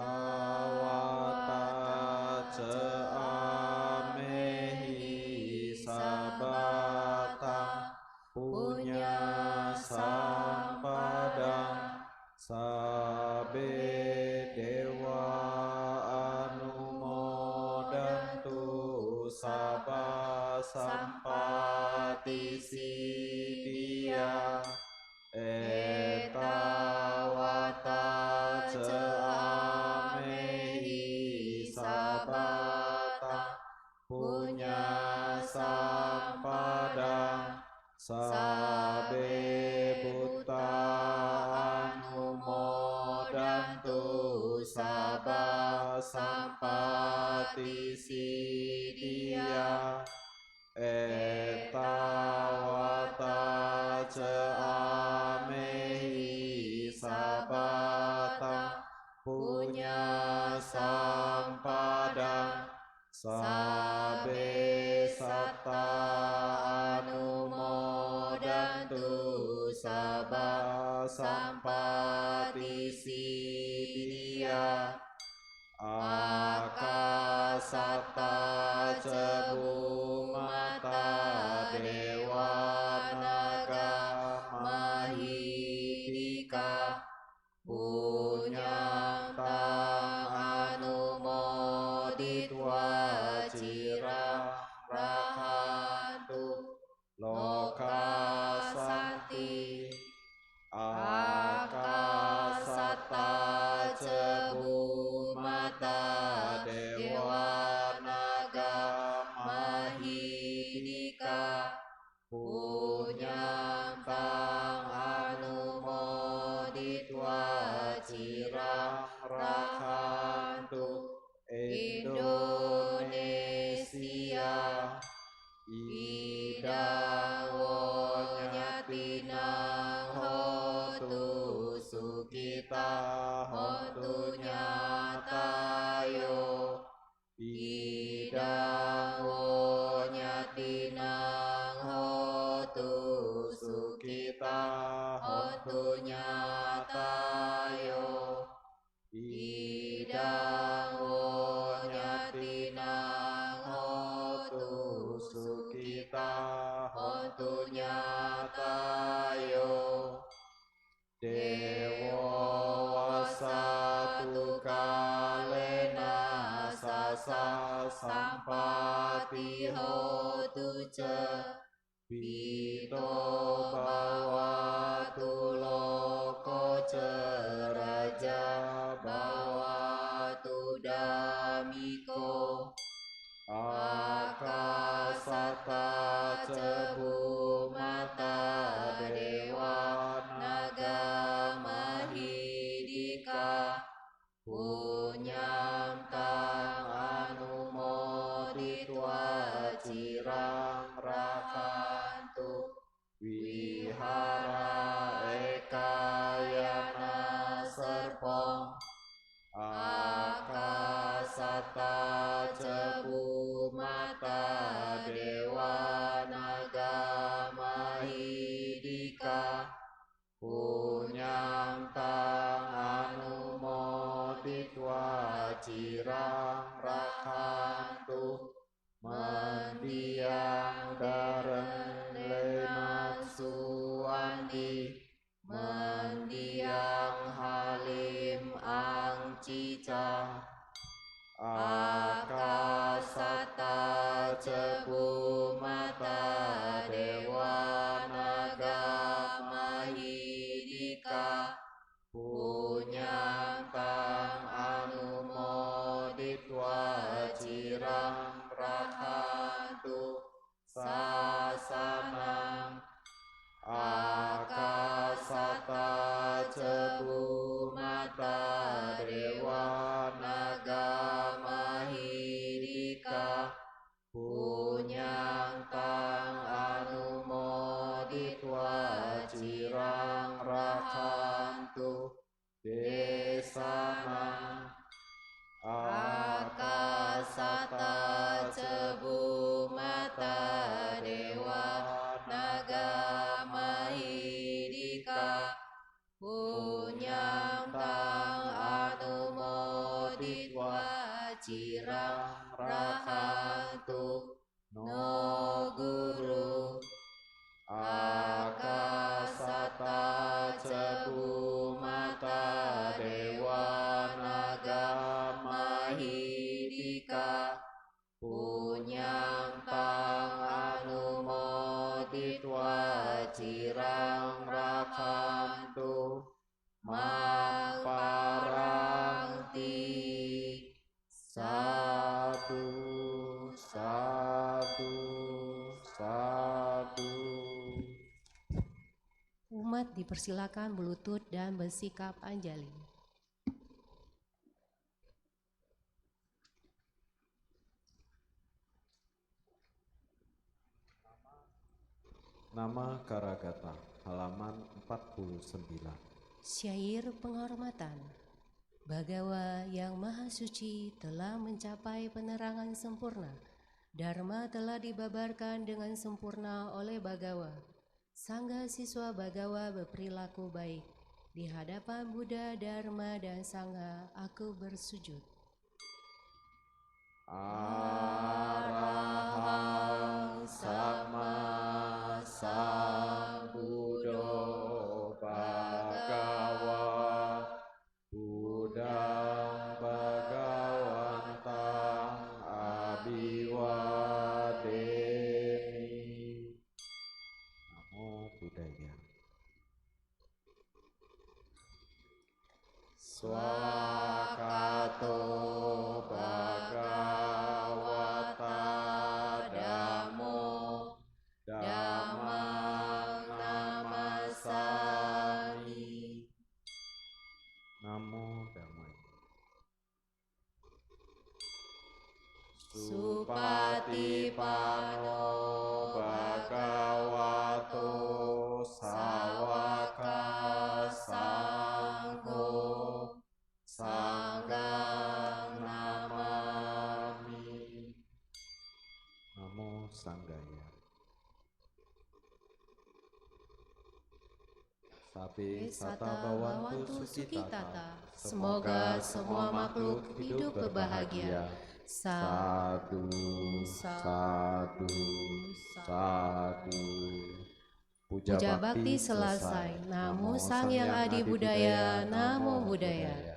ceamehi sabata punya sampadang sabe dewa anumodantu sabah sampati siddhya. Etawata ceamehi sabata punya sampadang sabe buta anumodantu sabah sampati siddhya. Etawata ceamehi sabata punya sampadang sabe satta anumodantu sabah sampati siddhya. Akasata cebumata dewa naga mahidika punyantang anumoditwa cirang rahantu lokasanti. Akasata cebumata dewa naga mahidika punyantang anumoditwa cirang rahantu Indonesia. Idang wonyatinang hotu sukita hontu nyatayo. Idang wonyatinang hotu sukita hontu nyatayo. Idang wonyatinang hotu sukita hontu nyatayo. Dewa wasatu kalena sasa sampati hotu ce pito bawatu loko ceraja bawatu damiko. Akasata cebumata dewa naga mahidika punyantang anumoditwa cirang rahantu wihara ekayana serpong. Akasata cebumata dewa naga mahidika punyantang anumoditwa cirang rahantu mendiang Daren Renan Suwandi mendiang Halim Angcicah. Akasata cebumata dewa naga mahidika punyantang anumoditwa cirang rahantu sasana cebu mata dewa naga mahidika punyang tang anumoditwa cirang rahantu desana akasata cebu mata dewa naga mahidika punyang tang anumoditwa cirang rahantu no guru akasata cebu mata dewa naga mahidika punyang tang anumoditwa cirang rakantu mangparangti satu satu satu. Umat dipersilakan berlutut dan bersikap anjali. Nama Karagata, halaman 49. Syair penghormatan. Bagawa yang maha suci telah mencapai penerangan sempurna. Dharma telah dibabarkan dengan sempurna oleh Bagawa. Sangga siswa Bagawa berperilaku baik. Di hadapan Buddha, Dharma, dan Sangha, aku bersujud. Arahang sama sambuddho Bhagawa Buddhang Bhagawantang Abhiwademi. Namo Buddhaya. Swakato Bhagavata Dhammo Dhammang Namasami. Namo Dhammaya. Supatipano Bhagavato Sawaka Sangho Sanggang namami. Namo Sanggaya. Sabi sata bawantu sukitata. Semoga semua makhluk hidup berbahagia. Sadu, sadu, sadu. Puja bakti selesai. Namo Sang Yang Adi Budaya, Namo Buddhaya.